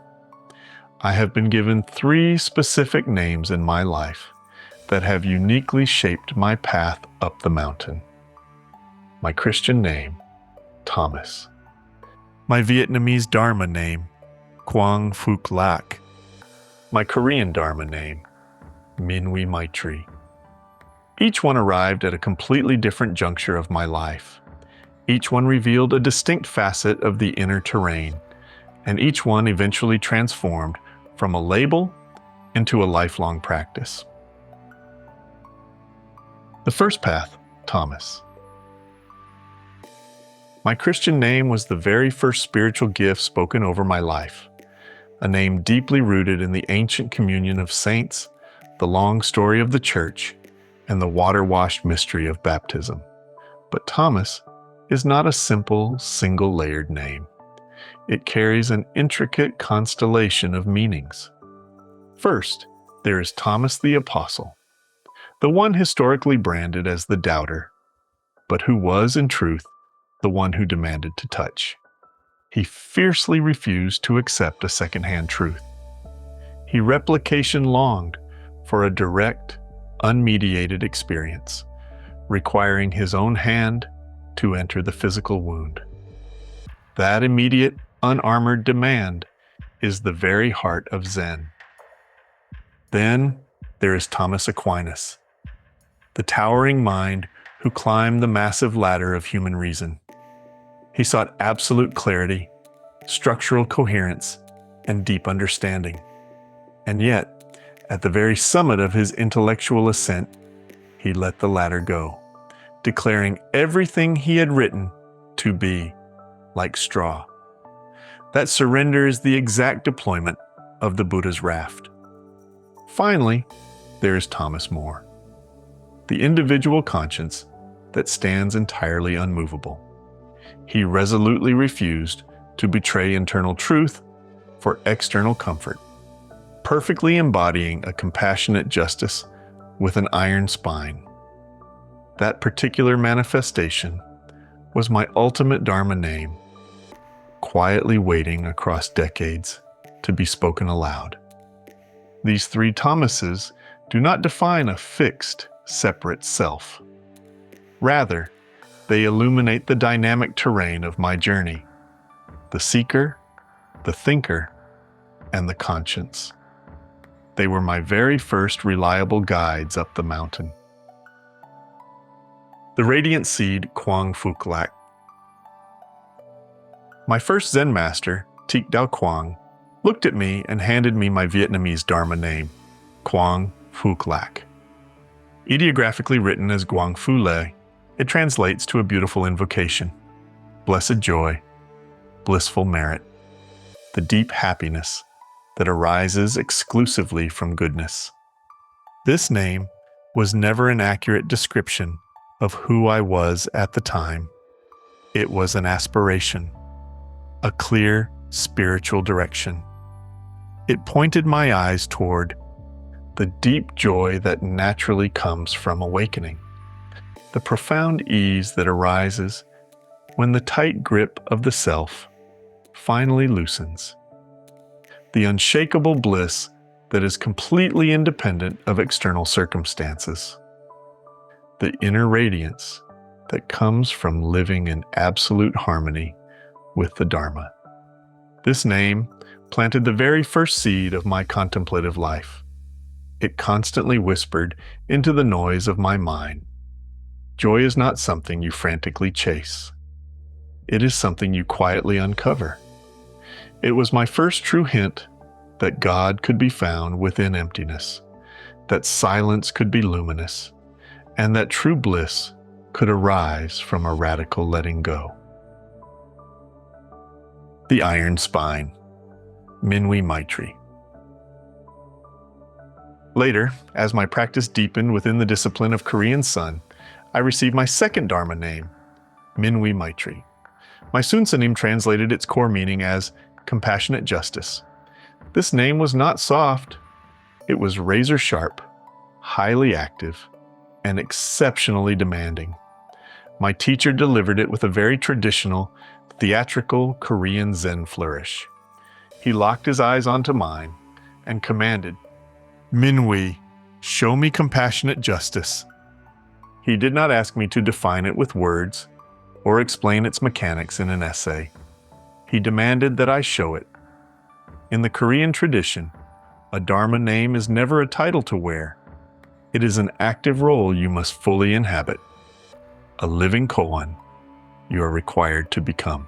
A: I have been given 3 specific names in my life that have uniquely shaped my path up the mountain. My Christian name, Thomas. My Vietnamese Dharma name, Quang Phuc Lac. My Korean Dharma name, Minwi Maitri. Each one arrived at a completely different juncture of my life. Each one revealed a distinct facet of the inner terrain, and each one eventually transformed from a label into a lifelong practice. The first path, Thomas. My Christian name was the very first spiritual gift spoken over my life, a name deeply rooted in the ancient communion of saints, the long story of the church, and the water-washed mystery of baptism. But Thomas is not a simple, single-layered name. It carries an intricate constellation of meanings. First, there is Thomas the Apostle, the one historically branded as the doubter, but who was, in truth, the one who demanded to touch. He fiercely refused to accept a second-hand truth. He replication longed for a direct, unmediated experience, requiring his own hand to enter the physical wound. That immediate, unarmored demand is the very heart of Zen. Then there is Thomas Aquinas, the towering mind who climbed the massive ladder of human reason. He sought absolute clarity, structural coherence, and deep understanding. And yet, at the very summit of his intellectual ascent, he let the ladder go, declaring everything he had written to be like straw. That surrender is the exact deployment of the Buddha's raft. Finally, there is Thomas More, the individual conscience that stands entirely unmovable. He resolutely refused to betray internal truth for external comfort, perfectly embodying a compassionate justice with an iron spine. That particular manifestation was my ultimate Dharma name, quietly waiting across decades to be spoken aloud. These 3 Thomases do not define a fixed, separate self. Rather, they illuminate the dynamic terrain of my journey, the seeker, the thinker, and the conscience. They were my very first reliable guides up the mountain. The radiant seed, Quang Phuc Lac. My first Zen master, Thich Dao Quang, looked at me and handed me my Vietnamese Dharma name, Quang Phuc Lac. Ideographically written as Quang Phu Le, it translates to a beautiful invocation: blessed joy, blissful merit, the deep happiness that arises exclusively from goodness. This name was never an accurate description of who I was at the time. It was an aspiration, a clear spiritual direction. It pointed my eyes toward the deep joy that naturally comes from awakening, the profound ease that arises when the tight grip of the self finally loosens, the unshakable bliss that is completely independent of external circumstances, the inner radiance that comes from living in absolute harmony with the Dharma. This name planted the very first seed of my contemplative life. It constantly whispered into the noise of my mind, "Joy is not something you frantically chase. It is something you quietly uncover." It was my first true hint that God could be found within emptiness, that silence could be luminous, and that true bliss could arise from a radical letting go. The Iron Spine, Minwi Maitri. Later, as my practice deepened within the discipline of Korean Sun, I received my second Dharma name, Minwi Maitri. My Sunsanim translated its core meaning as compassionate justice. This name was not soft. It was razor sharp, highly active, and exceptionally demanding. My teacher delivered it with a very traditional, theatrical Korean Zen flourish. He locked his eyes onto mine and commanded, "Minwi, show me compassionate justice." He did not ask me to define it with words or explain its mechanics in an essay. He demanded that I show it. In the Korean tradition, a Dharma name is never a title to wear. It is an active role you must fully inhabit, a living koan you are required to become.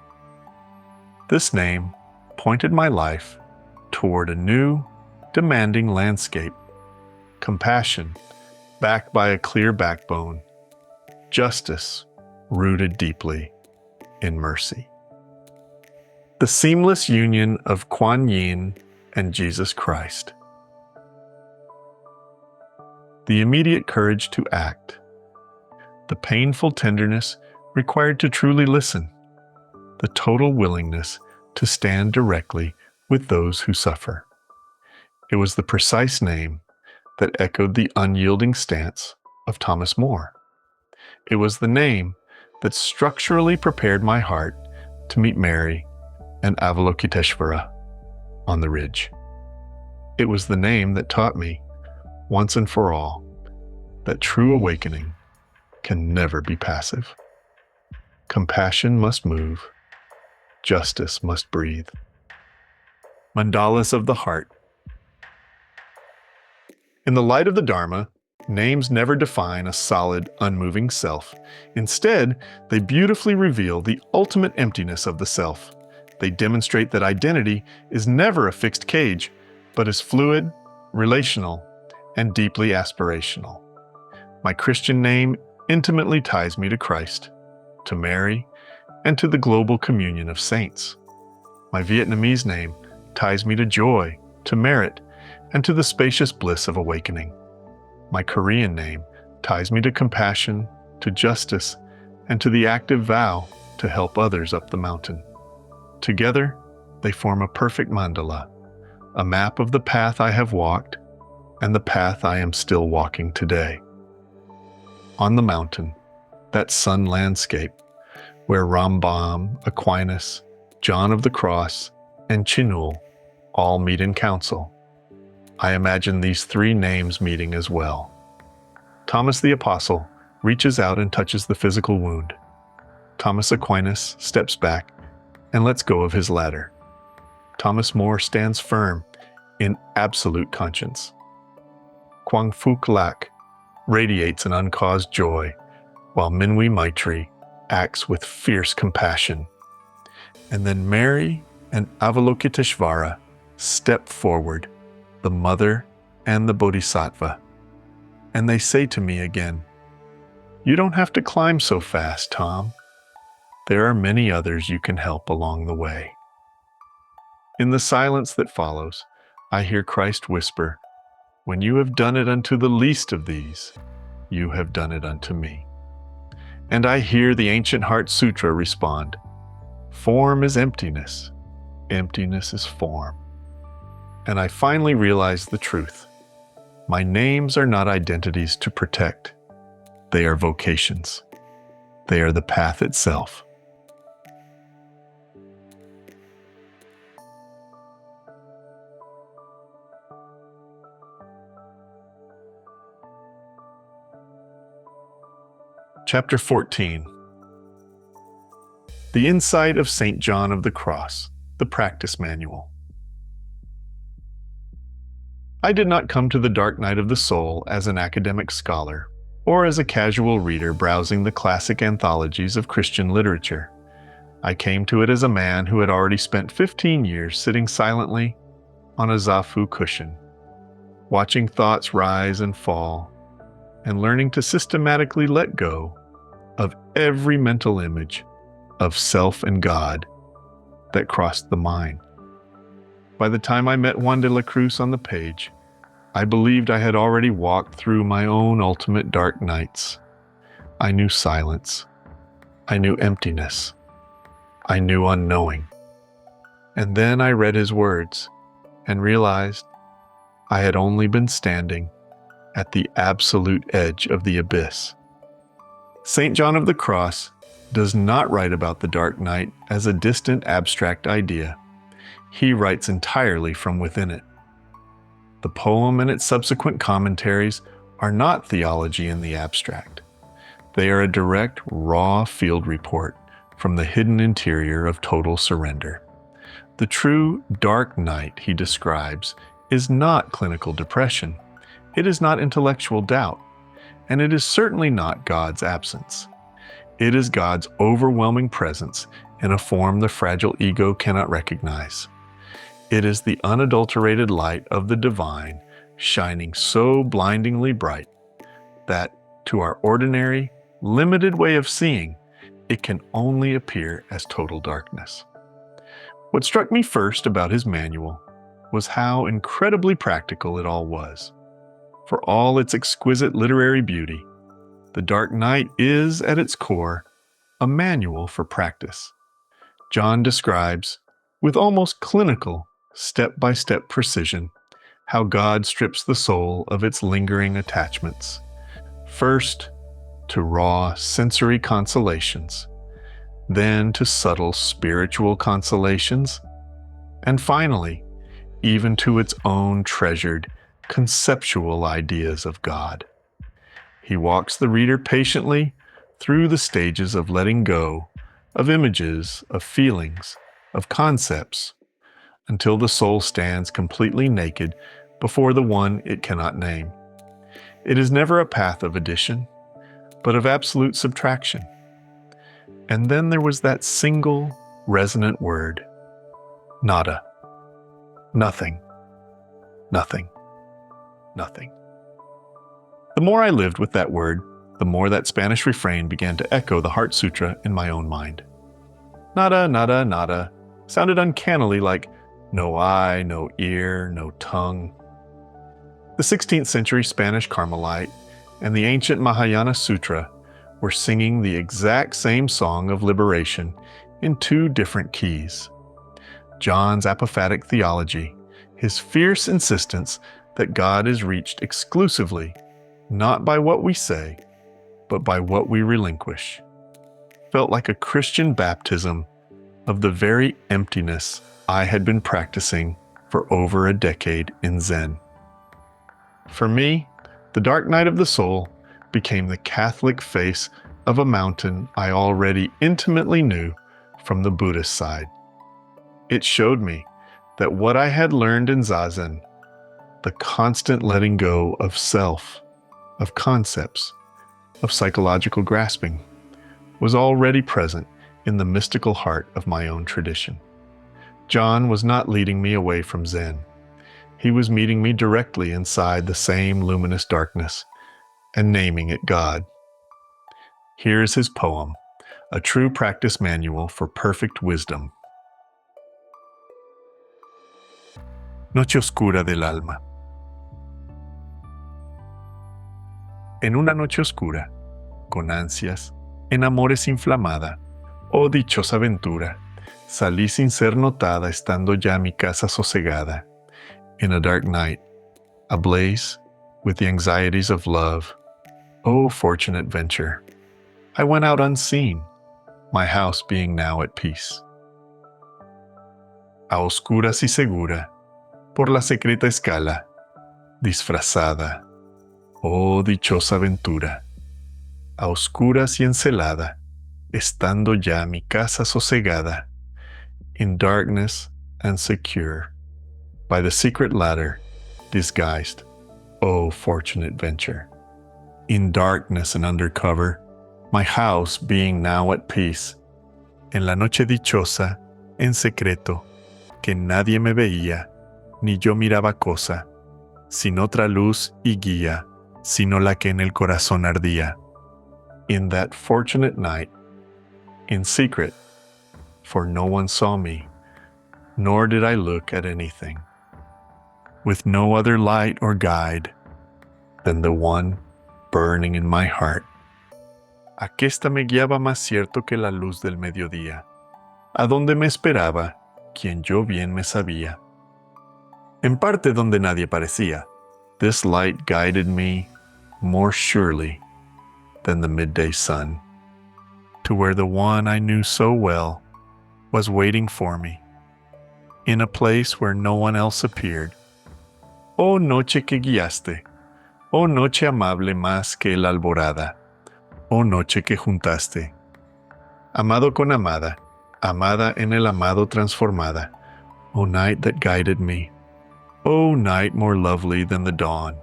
A: This name pointed my life toward a new, demanding landscape, compassion backed by a clear backbone, justice rooted deeply in mercy. The seamless union of Kuan Yin and Jesus Christ. The immediate courage to act, the painful tenderness required to truly listen, the total willingness to stand directly with those who suffer. It was the precise name that echoed the unyielding stance of Thomas More. It was the name that structurally prepared my heart to meet Mary and Avalokiteshvara on the ridge. It was the name that taught me, once and for all, that true awakening can never be passive. Compassion must move, justice must breathe. Mandalas of the Heart. In the light of the Dharma, names never define a solid, unmoving self. Instead, they beautifully reveal the ultimate emptiness of the self. They demonstrate that identity is never a fixed cage, but is fluid, relational, and deeply aspirational. My Christian name intimately ties me to Christ, to Mary, and to the global communion of saints. My Vietnamese name ties me to joy, to merit, and to the spacious bliss of awakening. My Korean name ties me to compassion, to justice, and to the active vow to help others up the mountain. Together, they form a perfect mandala, a map of the path I have walked and the path I am still walking today. On the mountain, that sun landscape, where RAMBAM, Aquinas, John of the Cross, and Chinul all meet in council, I imagine these three names meeting as well. Thomas the Apostle reaches out and touches the physical wound. Thomas Aquinas steps back and lets go of his ladder. Thomas More stands firm in absolute conscience. Kwang Phuc Lak radiates an uncaused joy, while Minwi Maitri acts with fierce compassion. And then Mary and Avalokiteshvara step forward, the mother and the bodhisattva. And they say to me again, "You don't have to climb so fast, Tom. There are many others you can help along the way." In the silence that follows, I hear Christ whisper, "When you have done it unto the least of these, you have done it unto me." And I hear the ancient Heart Sutra respond, "Form is emptiness, emptiness is form." And I finally realize the truth. My names are not identities to protect. They are vocations. They are the path itself. Chapter 14. The Insight of St. John of the Cross, the Practice Manual. I did not come to the dark night of the soul as an academic scholar, or as a casual reader browsing the classic anthologies of Christian literature. I came to it as a man who had already spent 15 years sitting silently on a zafu cushion, watching thoughts rise and fall, and learning to systematically let go of every mental image of self and God that crossed the mind. By the time I met Juan de la Cruz on the page, I believed I had already walked through my own ultimate dark nights. I knew silence. I knew emptiness. I knew unknowing. And then I read his words and realized I had only been standing at the absolute edge of the abyss. St. John of the Cross does not write about the dark night as a distant abstract idea. He writes entirely from within it. The poem and its subsequent commentaries are not theology in the abstract. They are a direct, raw field report from the hidden interior of total surrender. The true dark night he describes is not clinical depression. It is not intellectual doubt, and it is certainly not God's absence. It is God's overwhelming presence in a form the fragile ego cannot recognize. It is the unadulterated light of the divine shining so blindingly bright that, to our ordinary, limited way of seeing, it can only appear as total darkness. What struck me first about his manual was how incredibly practical it all was. For all its exquisite literary beauty, The Dark Night is, at its core, a manual for practice. John describes, with almost clinical, step-by-step precision, how God strips the soul of its lingering attachments. First, to raw sensory consolations, then to subtle spiritual consolations, and finally, even to its own treasured conceptual ideas of God. He walks the reader patiently through the stages of letting go of images, of feelings, of concepts, until the soul stands completely naked before the one it cannot name. It is never a path of addition, but of absolute subtraction. And then there was that single, resonant word, nada. Nothing. Nothing. Nothing. The more I lived with that word, the more that Spanish refrain began to echo the Heart Sutra in my own mind. Nada, nada, nada sounded uncannily like no eye, no ear, no tongue. The 16th century Spanish Carmelite and the ancient Mahayana Sutra were singing the exact same song of liberation in two different keys. John's apophatic theology, his fierce insistence that God is reached exclusively, not by what we say, but by what we relinquish, felt like a Christian baptism of the very emptiness I had been practicing for over a decade in Zen. For me, the dark night of the soul became the Catholic face of a mountain I already intimately knew from the Buddhist side. It showed me that what I had learned in Zazen, the constant letting go of self, of concepts, of psychological grasping, was already present in the mystical heart of my own tradition. John was not leading me away from Zen. He was meeting me directly inside the same luminous darkness and naming it God. Here is his poem, a true practice manual for perfect wisdom. Noche oscura del alma. En una noche oscura, con ansias, en amores inflamada, oh dichosa aventura, salí sin ser notada estando ya mi casa sosegada. In a dark night, ablaze with the anxieties of love, oh fortunate venture, I went out unseen, my house being now at peace. A oscuras y segura, por la secreta escala, disfrazada, oh dichosa aventura, a oscuras y encelada, estando ya mi casa sosegada, in darkness and secure, by the secret ladder, disguised, oh fortunate venture. In darkness and under cover, my house being now at peace, en la noche dichosa, en secreto, que nadie me veía, ni yo miraba cosa, sin otra luz y guía, sino la que en el corazón ardía. In that fortunate night, in secret, for no one saw me, nor did I look at anything, with no other light or guide than the one burning in my heart. Aquesta me guiaba más cierto que la luz del mediodía, a donde me esperaba quien yo bien me sabía. En parte donde nadie parecía, this light guided me more surely than the midday sun, to where the one I knew so well was waiting for me, in a place where no one else appeared. Oh noche que guiaste, oh noche amable más que la alborada, oh noche que juntaste, amado con amada, amada en el amado transformada, oh night that guided me, oh night more lovely than the dawn,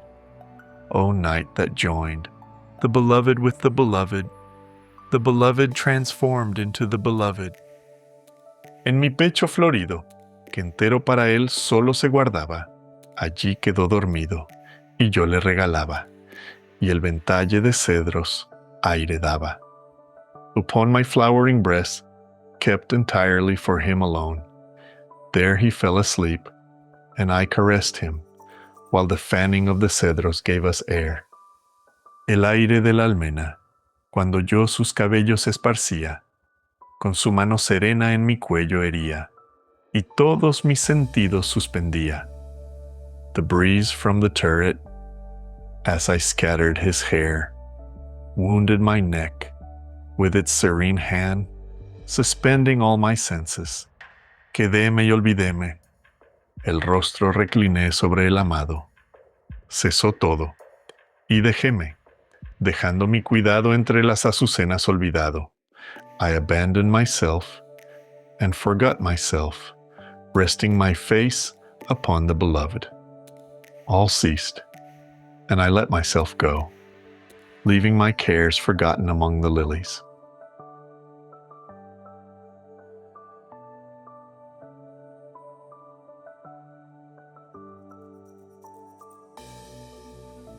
A: oh night that joined the beloved with the beloved transformed into the beloved. En mi pecho florido, que entero para él solo se guardaba, allí quedó dormido, y yo le regalaba, y el ventalle de cedros aire daba. Upon my flowering breast, kept entirely for him alone, there he fell asleep, and I caressed him, while the fanning of the cedros gave us air. El aire de la almena, cuando yo sus cabellos esparcía, con su mano serena en mi cuello hería, y todos mis sentidos suspendía. The breeze from the turret, as I scattered his hair, wounded my neck with its serene hand, suspending all my senses. Quedéme y olvidéme, el rostro recliné sobre el amado. Cesó todo, y dejéme, dejando mi cuidado entre las azucenas olvidado. I abandoned myself and forgot myself, resting my face upon the beloved. All ceased, and I let myself go, leaving my cares forgotten among the lilies.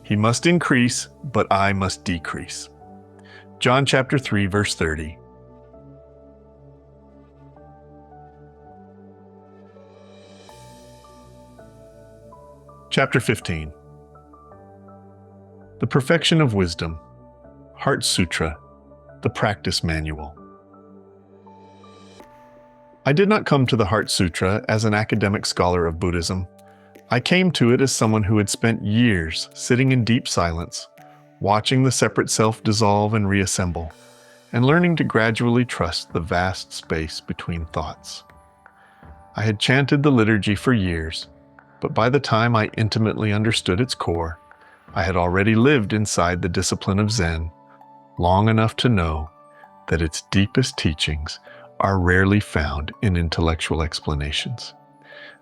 A: He must increase, but I must decrease. John chapter 3, verse 30. Chapter 15. The Perfection of Wisdom, Heart Sutra, the Practice Manual. I did not come to the Heart Sutra as an academic scholar of Buddhism. I came to it as someone who had spent years sitting in deep silence, watching the separate self dissolve and reassemble, and learning to gradually trust the vast space between thoughts. I had chanted the liturgy for years, but by the time I intimately understood its core, I had already lived inside the discipline of Zen long enough to know that its deepest teachings are rarely found in intellectual explanations.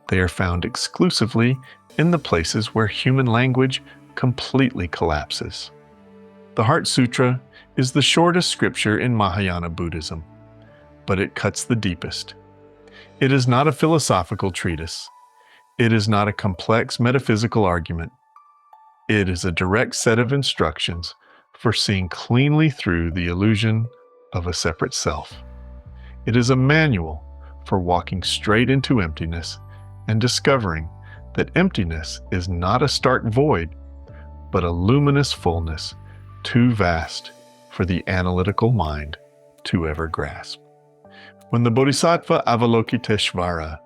A: They are found exclusively in the places where human language completely collapses. The Heart Sutra is the shortest scripture in Mahayana Buddhism, but it cuts the deepest. It is not a philosophical treatise. It is not a complex metaphysical argument. It is a direct set of instructions for seeing cleanly through the illusion of a separate self. It is a manual for walking straight into emptiness and discovering that emptiness is not a stark void, but a luminous fullness too vast for the analytical mind to ever grasp. When the Bodhisattva Avalokiteshvara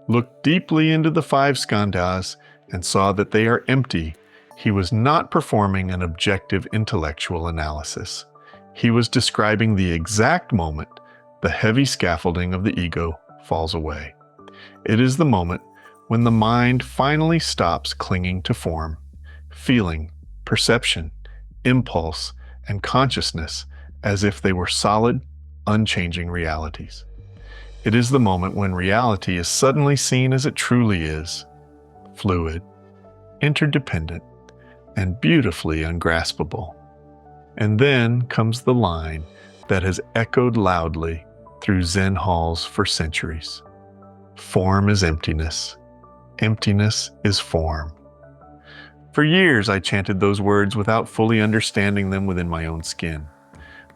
A: looked deeply into the 5 skandhas and saw that they are empty, he was not performing an objective intellectual analysis. He was describing the exact moment the heavy scaffolding of the ego falls away. It is the moment when the mind finally stops clinging to form, feeling, perception, impulse, and consciousness as if they were solid, unchanging realities. It is the moment when reality is suddenly seen as it truly is, fluid, interdependent, and beautifully ungraspable. And then comes the line that has echoed loudly through Zen halls for centuries. Form is emptiness. Emptiness is form. For years, I chanted those words without fully understanding them within my own skin.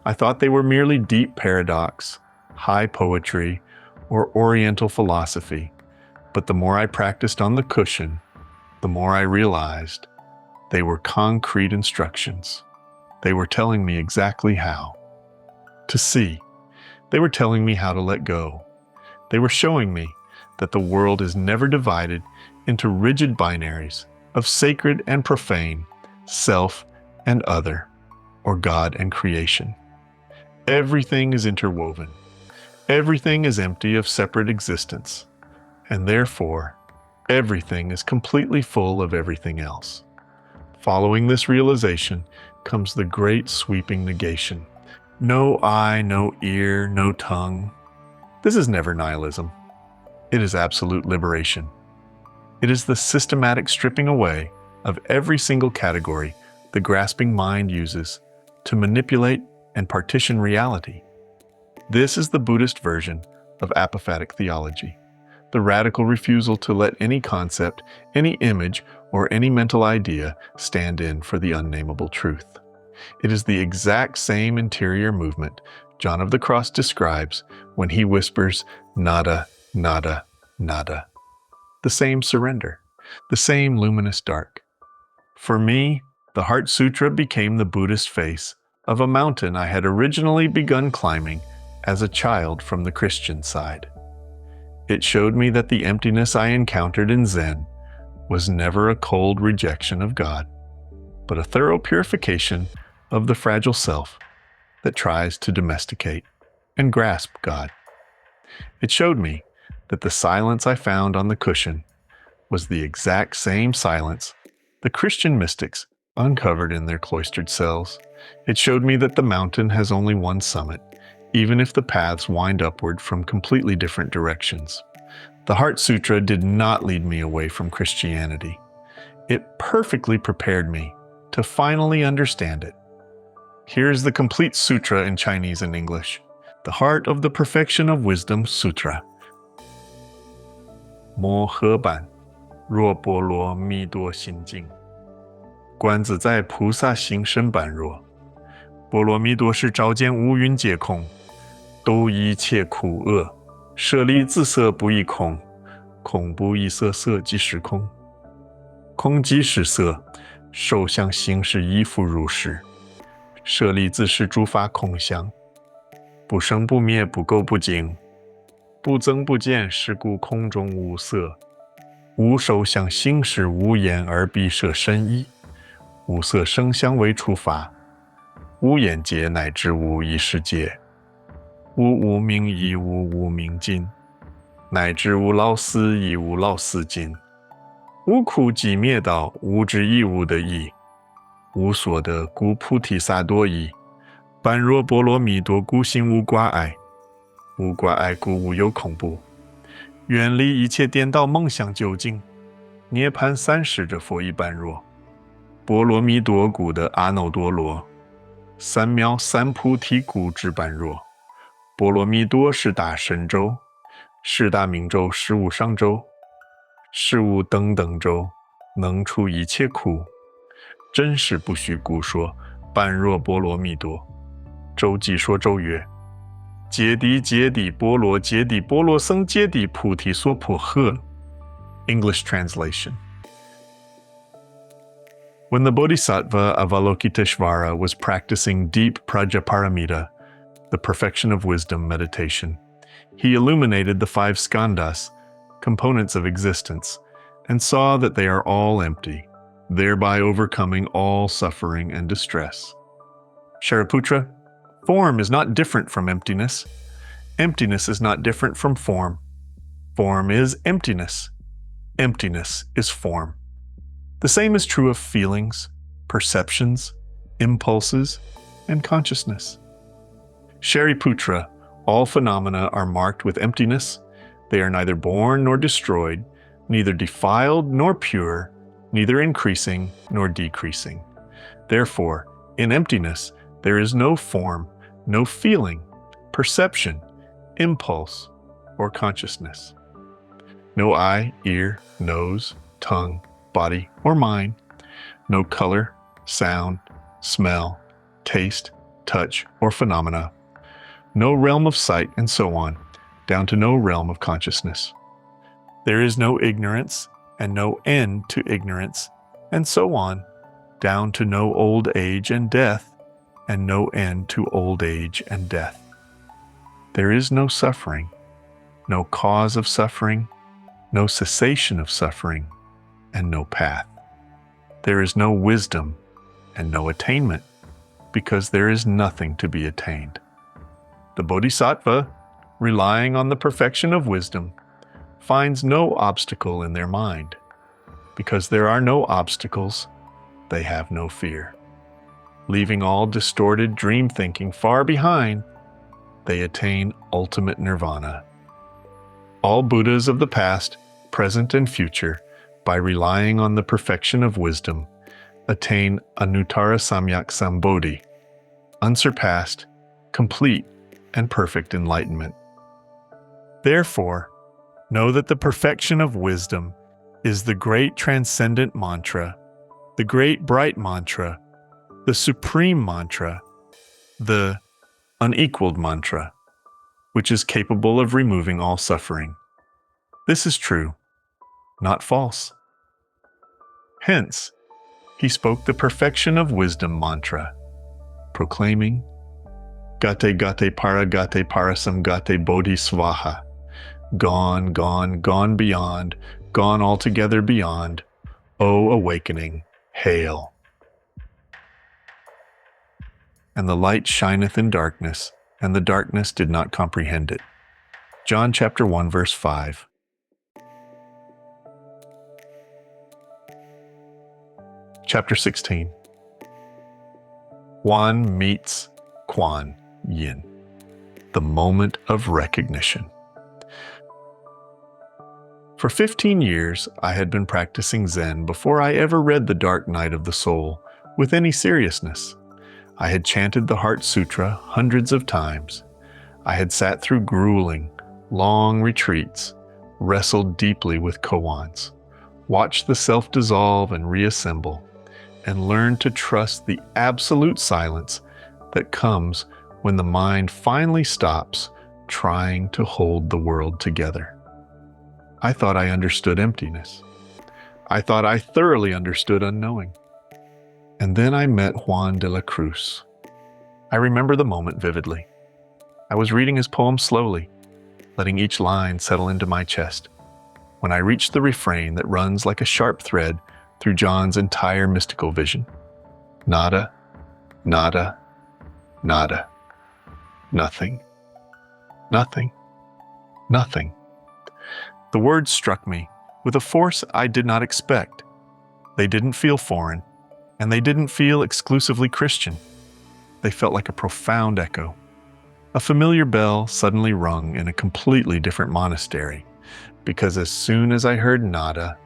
A: I thought they were merely deep paradox, high poetry, or Oriental philosophy. But the more I practiced on the cushion, the more I realized they were concrete instructions. They were telling me exactly how to see. They were telling me how to let go. They were showing me that the world is never divided into rigid binaries of sacred and profane, self and other, or God and creation. Everything is interwoven. Everything is empty of separate existence, and therefore, everything is completely full of everything else. Following this realization comes the great sweeping negation. No eye, no ear, no tongue. This is never nihilism. It is absolute liberation. It is the systematic stripping away of every single category the grasping mind uses to manipulate and partition reality. This is the Buddhist version of apophatic theology, the radical refusal to let any concept, any image, or any mental idea stand in for the unnameable truth. It is the exact same interior movement John of the Cross describes when he whispers, nada, nada, nada. The same surrender, the same luminous dark. For me, the Heart Sutra became the Buddhist face of a mountain I had originally begun climbing as a child from the Christian side. It showed me that the emptiness I encountered in Zen was never a cold rejection of God, but a thorough purification of the fragile self that tries to domesticate and grasp God. It showed me that the silence I found on the cushion was the exact same silence the Christian mystics uncovered in their cloistered cells. It showed me that the mountain has only one summit, even if the paths wind upward from completely different directions. The Heart Sutra did not lead me away from Christianity. It perfectly prepared me to finally understand it. Here's the complete sutra in Chinese and English. The Heart of the Perfection of Wisdom Sutra. 摩诃版，若波罗蜜多心经。观自在菩萨行深般若，波罗蜜多是照见五蕴皆空，都一切苦厄，舍利自色不异空，空不异色，色即是空，空即是色，受想行识亦复如是，舍利自是诸法空相，不生不灭，不垢不净，不增不减，是故空中无色，无受想行识，无眼耳鼻舌身意，无色声香味触法，无眼界乃至无意识界，无无明亦无无明尽，乃至无老死亦无老死尽，无苦即灭道，无知亦无得意，无所得故菩提萨埵依，般若波罗蜜多故心无挂碍，无挂碍故无有恐怖，远离一切颠倒梦想究竟，涅槃三世者佛一般若，波罗蜜多故的阿耨多罗，三藐三菩提故知般若，波罗蜜多是大神咒，是大明咒，是无上咒，是无等等咒，能除一切苦，真实不虚故说，般若波罗蜜多。咒即说咒曰：揭谛揭谛波罗僧揭谛菩提所婆诃。English translation. When the Bodhisattva Avalokiteshvara was practicing deep Prajaparamita, the perfection of wisdom meditation, he illuminated the 5 skandhas, components of existence, and saw that they are all empty, thereby overcoming all suffering and distress. Shariputra, form is not different from emptiness. Emptiness is not different from form. Form is emptiness. Emptiness is form. The same is true of feelings, perceptions, impulses, and consciousness. Shariputra, all phenomena are marked with emptiness. They are neither born nor destroyed, neither defiled nor pure, neither increasing nor decreasing. Therefore, in emptiness, there is no form, no feeling, perception, impulse, or consciousness. No eye, ear, nose, tongue, body, or mind. No color, sound, smell, taste, touch, or phenomena. No realm of sight, and so on, down to no realm of consciousness. There is no ignorance, and no end to ignorance, and so on, down to no old age and death, and no end to old age and death. There is no suffering, no cause of suffering, no cessation of suffering, and no path. There is no wisdom and no attainment, because there is nothing to be attained. The Bodhisattva, relying on the perfection of wisdom, finds no obstacle in their mind. Because there are no obstacles, they have no fear. Leaving all distorted dream thinking far behind, they attain ultimate nirvana. All Buddhas of the past, present, and future, by relying on the perfection of wisdom, attain Anuttara Samyak Sambodhi, unsurpassed, complete, and perfect enlightenment. Therefore, know that the perfection of wisdom is the great transcendent mantra, the great bright mantra, the supreme mantra, the unequaled mantra, which is capable of removing all suffering. This is true, not false. Hence, he spoke the perfection of wisdom mantra, proclaiming, Gate gate parasam gate bodhi svaha. Gone, gone, gone beyond, gone altogether beyond. O awakening, hail. And the light shineth in darkness, and the darkness did not comprehend it. John chapter 1, verse 5. Chapter 16. Juan meets Quan Yin. The moment of recognition. For 15 years, I had been practicing Zen before I ever read The Dark Night of the Soul with any seriousness. I had chanted the Heart Sutra hundreds of times. I had sat through grueling, long retreats, wrestled deeply with koans, watched the self dissolve and reassemble, and learned to trust the absolute silence that comes when the mind finally stops trying to hold the world together. I thought I understood emptiness. I thought I thoroughly understood unknowing. And then I met Juan de la Cruz. I remember the moment vividly. I was reading his poem slowly, letting each line settle into my chest, when I reached the refrain that runs like a sharp thread through John's entire mystical vision. Nada, nada, nada. Nothing, nothing, nothing. The words struck me with a force I did not expect. They didn't feel foreign, and they didn't feel exclusively Christian. They felt like a profound echo. A familiar bell suddenly rung in a completely different monastery, because as soon as I heard nada,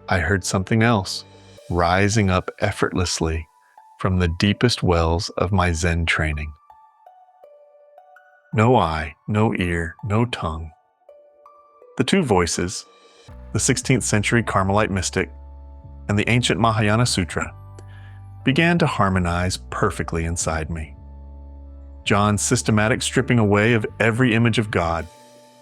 A: I heard something else rising up effortlessly from the deepest wells of my Zen training. No eye, no ear, no tongue. The two voices, the 16th century Carmelite mystic and the ancient Mahayana Sutra, began to harmonize perfectly inside me. John's systematic stripping away of every image of God,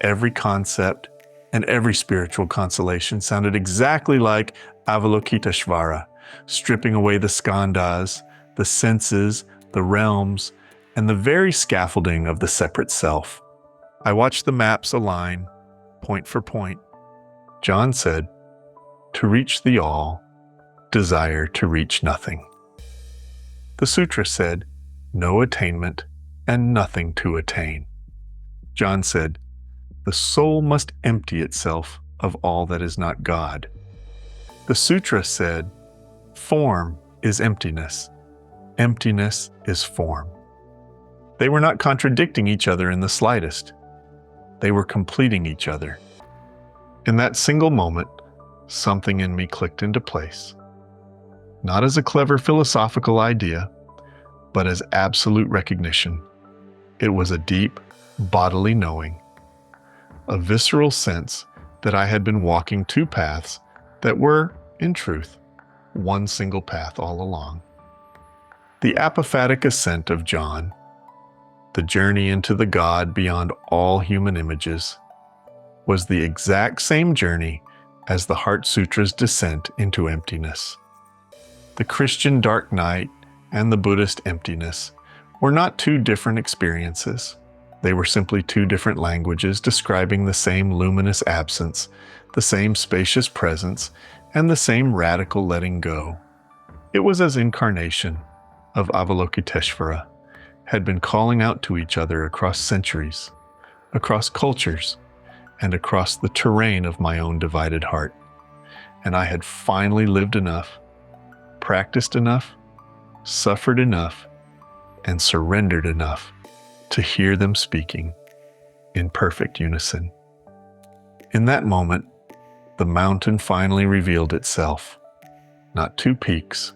A: every concept, and every spiritual consolation sounded exactly like Avalokiteshvara, stripping away the skandhas, the senses, the realms, and the very scaffolding of the separate self. I watched the maps align, point for point. John said, "To reach the all, desire to reach nothing." The sutra said, "No attainment and nothing to attain." John said, "The soul must empty itself of all that is not God." The sutra said, "Form is emptiness. Emptiness is form." They were not contradicting each other in the slightest. They were completing each other. In that single moment, something in me clicked into place. Not as a clever philosophical idea, but as absolute recognition. It was a deep, bodily knowing, a visceral sense that I had been walking two paths that were, in truth, one single path all along. The apophatic ascent of John, the journey into the God beyond all human images, was the exact same journey as the Heart Sutra's descent into emptiness. The Christian dark night and the Buddhist emptiness were not two different experiences. They were simply two different languages describing the same luminous absence, the same spacious presence, and the same radical letting go. It was as incarnation of Avalokiteshvara had been calling out to each other across centuries, across cultures, and across the terrain of my own divided heart. And I had finally lived enough, practiced enough, suffered enough, and surrendered enough to hear them speaking in perfect unison. In that moment, the mountain finally revealed itself. Not two peaks,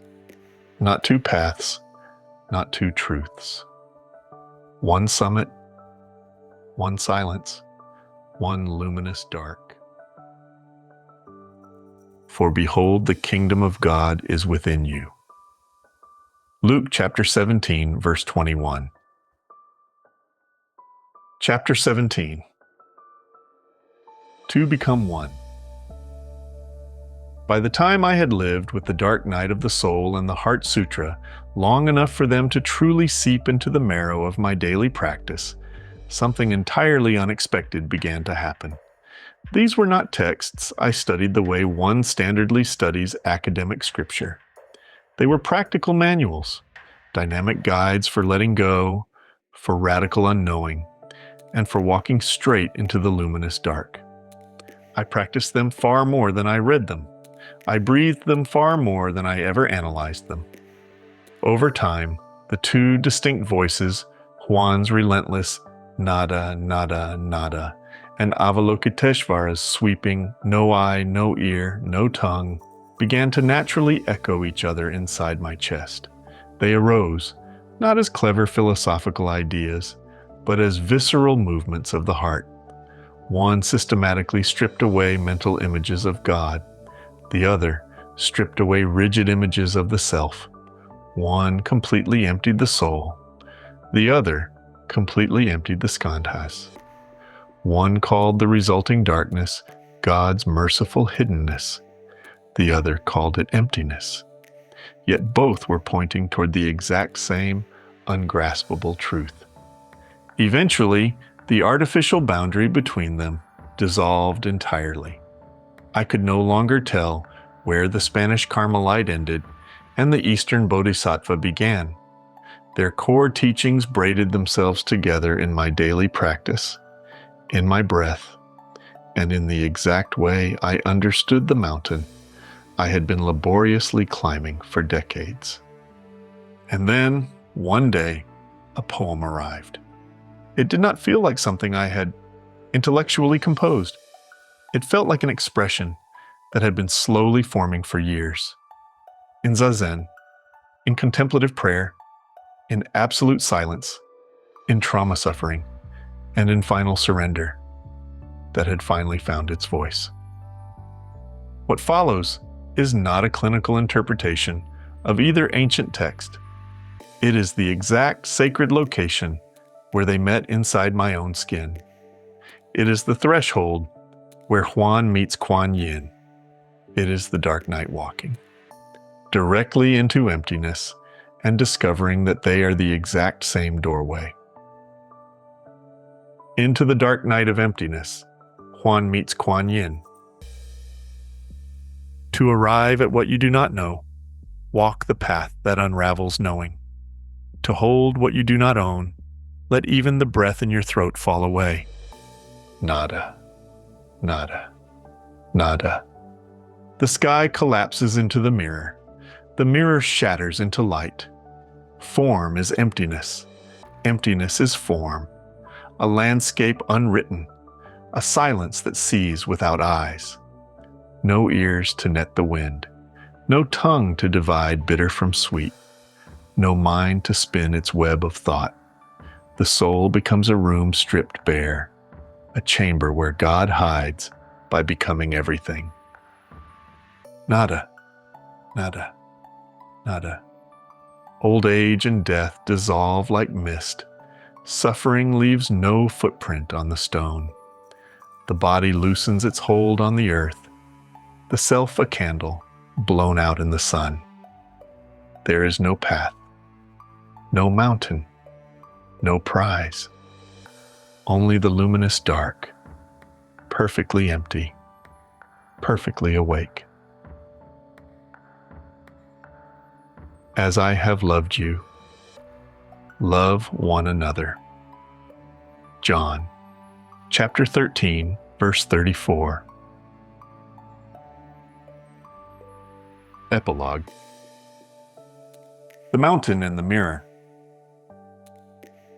A: not two paths, not two truths. One summit, one silence, one luminous dark. For behold, the kingdom of God is within you. Luke chapter 17, verse 21. Chapter 17. Two become one. By the time I had lived with the dark night of the soul and the Heart Sutra long enough for them to truly seep into the marrow of my daily practice, something entirely unexpected began to happen. These were not texts I studied the way one standardly studies academic scripture. They were practical manuals, dynamic guides for letting go, for radical unknowing, and for walking straight into the luminous dark. I practiced them far more than I read them. I breathed them far more than I ever analyzed them. Over time, the two distinct voices, Juan's relentless nada, nada, nada, and Avalokiteshvara's sweeping no eye, no ear, no tongue, began to naturally echo each other inside my chest. They arose, not as clever philosophical ideas, but as visceral movements of the heart. One systematically stripped away mental images of God. The other stripped away rigid images of the self. One completely emptied the soul. The other completely emptied the skandhas. One called the resulting darkness God's merciful hiddenness. The other called it emptiness. Yet both were pointing toward the exact same ungraspable truth. Eventually, the artificial boundary between them dissolved entirely. I could no longer tell where the Spanish Carmelite ended and the Eastern Bodhisattva began. Their core teachings braided themselves together in my daily practice, in my breath, and in the exact way I understood the mountain I had been laboriously climbing for decades. And then, one day, a poem arrived. It did not feel like something I had intellectually composed. It felt like an expression that had been slowly forming for years. In zazen, in contemplative prayer, in absolute silence, in trauma suffering, and in final surrender, that had finally found its voice. What follows is not a clinical interpretation of either ancient text. It is the exact sacred location where they met inside my own skin. It is the threshold where Juan meets Kuan Yin. It is the dark night walking. directly into emptiness and discovering that they are the exact same doorway. Into the dark night of emptiness, Juan meets Kuan Yin. To arrive at what you do not know, walk the path that unravels knowing. To hold what you do not own, let even the breath in your throat fall away. Nada, nada, nada. The sky collapses into the mirror. The mirror shatters into light. Form is emptiness. Emptiness is form. A landscape unwritten. A silence that sees without eyes. No ears to net the wind. No tongue to divide bitter from sweet. No mind to spin its web of thought. The soul becomes a room stripped bare. A chamber where God hides by becoming everything. Nada, nada, nada. Old age and death dissolve like mist. Suffering leaves no footprint on the stone. The body loosens its hold on the earth. The self a candle, blown out in the sun. There is no path, no mountain, no prize. Only the luminous dark, perfectly empty, perfectly awake. As I have loved you, love one another. John, chapter 13, verse 34. Epilogue. The mountain and the mirror.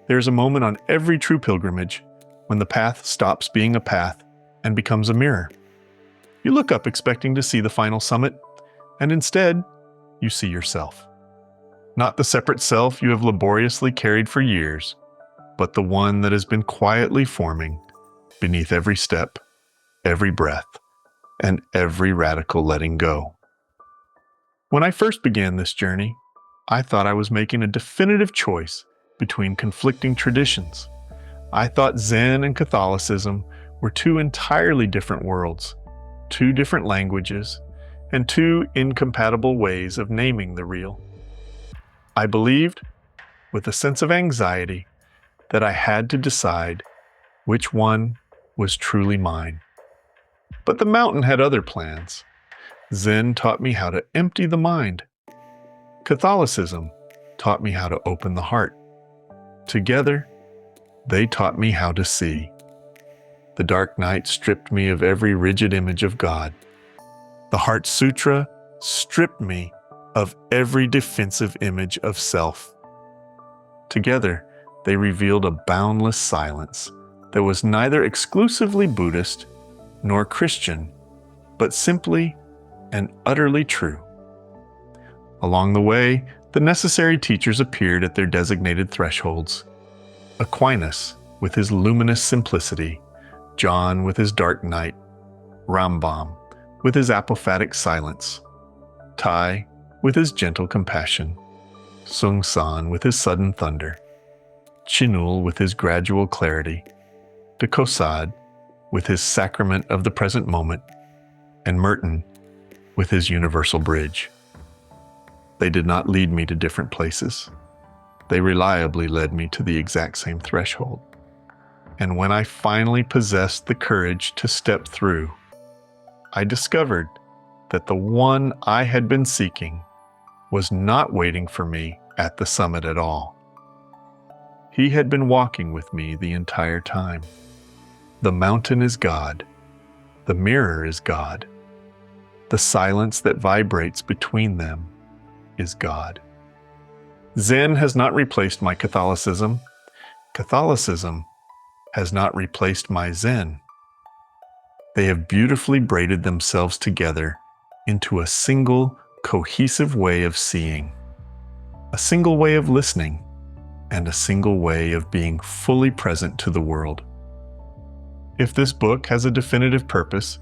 A: There is a moment on every true pilgrimage when the path stops being a path and becomes a mirror. You look up expecting to see the final summit, and instead, you see yourself. Not the separate self you have laboriously carried for years, but the one that has been quietly forming beneath every step, every breath, and every radical letting go. When I first began this journey, I thought I was making a definitive choice between conflicting traditions. I thought Zen and Catholicism were two entirely different worlds, two different languages, and two incompatible ways of naming the real. I believed, with a sense of anxiety, that I had to decide which one was truly mine. But the mountain had other plans. Zen taught me how to empty the mind. Catholicism taught me how to open the heart. Together, they taught me how to see. The dark night stripped me of every rigid image of God. The Heart Sutra stripped me of every defensive image of self. Together, they revealed a boundless silence that was neither exclusively Buddhist nor Christian, but simply and utterly true. Along the way, the necessary teachers appeared at their designated thresholds. Aquinas, with his luminous simplicity, John with his dark night, RAMBAM with his apophatic silence, Tai with his gentle compassion, Seung Sahn with his sudden thunder, Chinul with his gradual clarity, the Caussade with his sacrament of the present moment, and Merton with his universal bridge. They did not lead me to different places. They reliably led me to the exact same threshold. And when I finally possessed the courage to step through, I discovered that the one I had been seeking was not waiting for me at the summit at all. He had been walking with me the entire time. The mountain is God. The mirror is God. The silence that vibrates between them is God. Zen has not replaced my Catholicism. Catholicism has not replaced my Zen. They have beautifully braided themselves together into a single, cohesive way of seeing, a single way of listening, and a single way of being fully present to the world. If this book has a definitive purpose,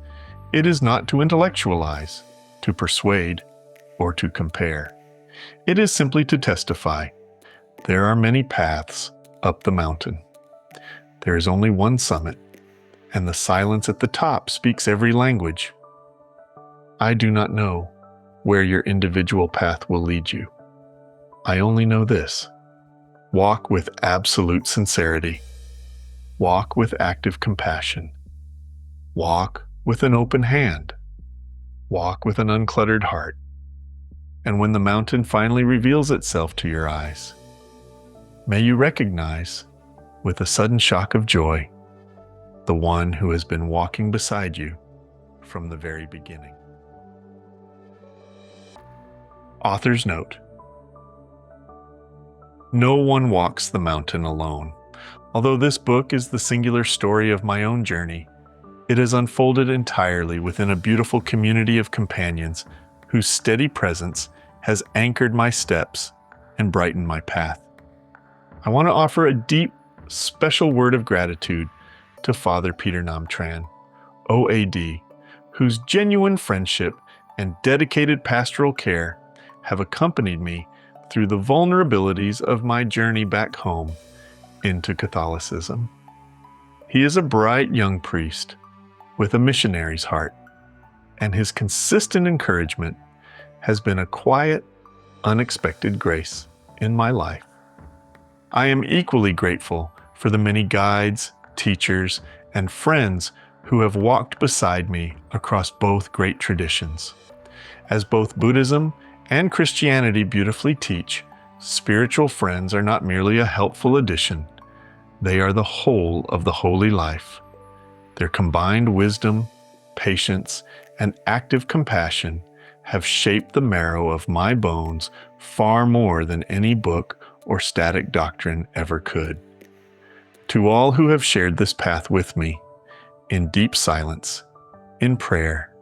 A: it is not to intellectualize, to persuade, or to compare. It is simply to testify. There are many paths up the mountain. There is only one summit, and the silence at the top speaks every language. I do not know where your individual path will lead you. I only know this: walk with absolute sincerity. Walk with active compassion. Walk with an open hand. Walk with an uncluttered heart. And when the mountain finally reveals itself to your eyes, may you recognize, with a sudden shock of joy, the one who has been walking beside you from the very beginning. Author's note: no one walks the mountain alone. Although this book is the singular story of my own journey, it is unfolded entirely within a beautiful community of companions whose steady presence has anchored my steps and brightened my path. I want to offer a deep, special word of gratitude to Father Peter Nam Tran, OAD, whose genuine friendship and dedicated pastoral care have accompanied me through the vulnerabilities of my journey back home into Catholicism. He is a bright young priest with a missionary's heart, and his consistent encouragement has been a quiet, unexpected grace in my life. I am equally grateful for the many guides, teachers, and friends who have walked beside me across both great traditions. As both Buddhism and Christianity beautifully teach, spiritual friends are not merely a helpful addition. They are the whole of the holy life. Their combined wisdom, patience, and active compassion have shaped the marrow of my bones far more than any book or static doctrine ever could. To all who have shared this path with me, in deep silence, in prayer,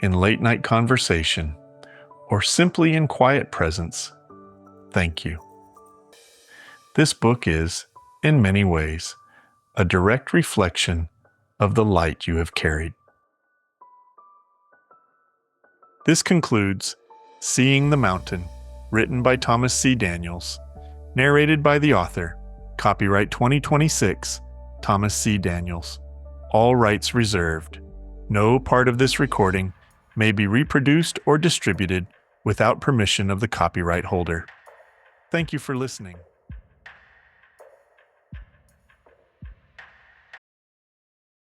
A: in late-night conversation, or simply in quiet presence, thank you. This book is, in many ways, a direct reflection of the light you have carried. This concludes Seeing the Mountain, written by Thomas C. Daniels, narrated by the author, copyright 2026, Thomas C. Daniels. All rights reserved. No part of this recording may be reproduced or distributed without permission of the copyright holder. Thank you for listening.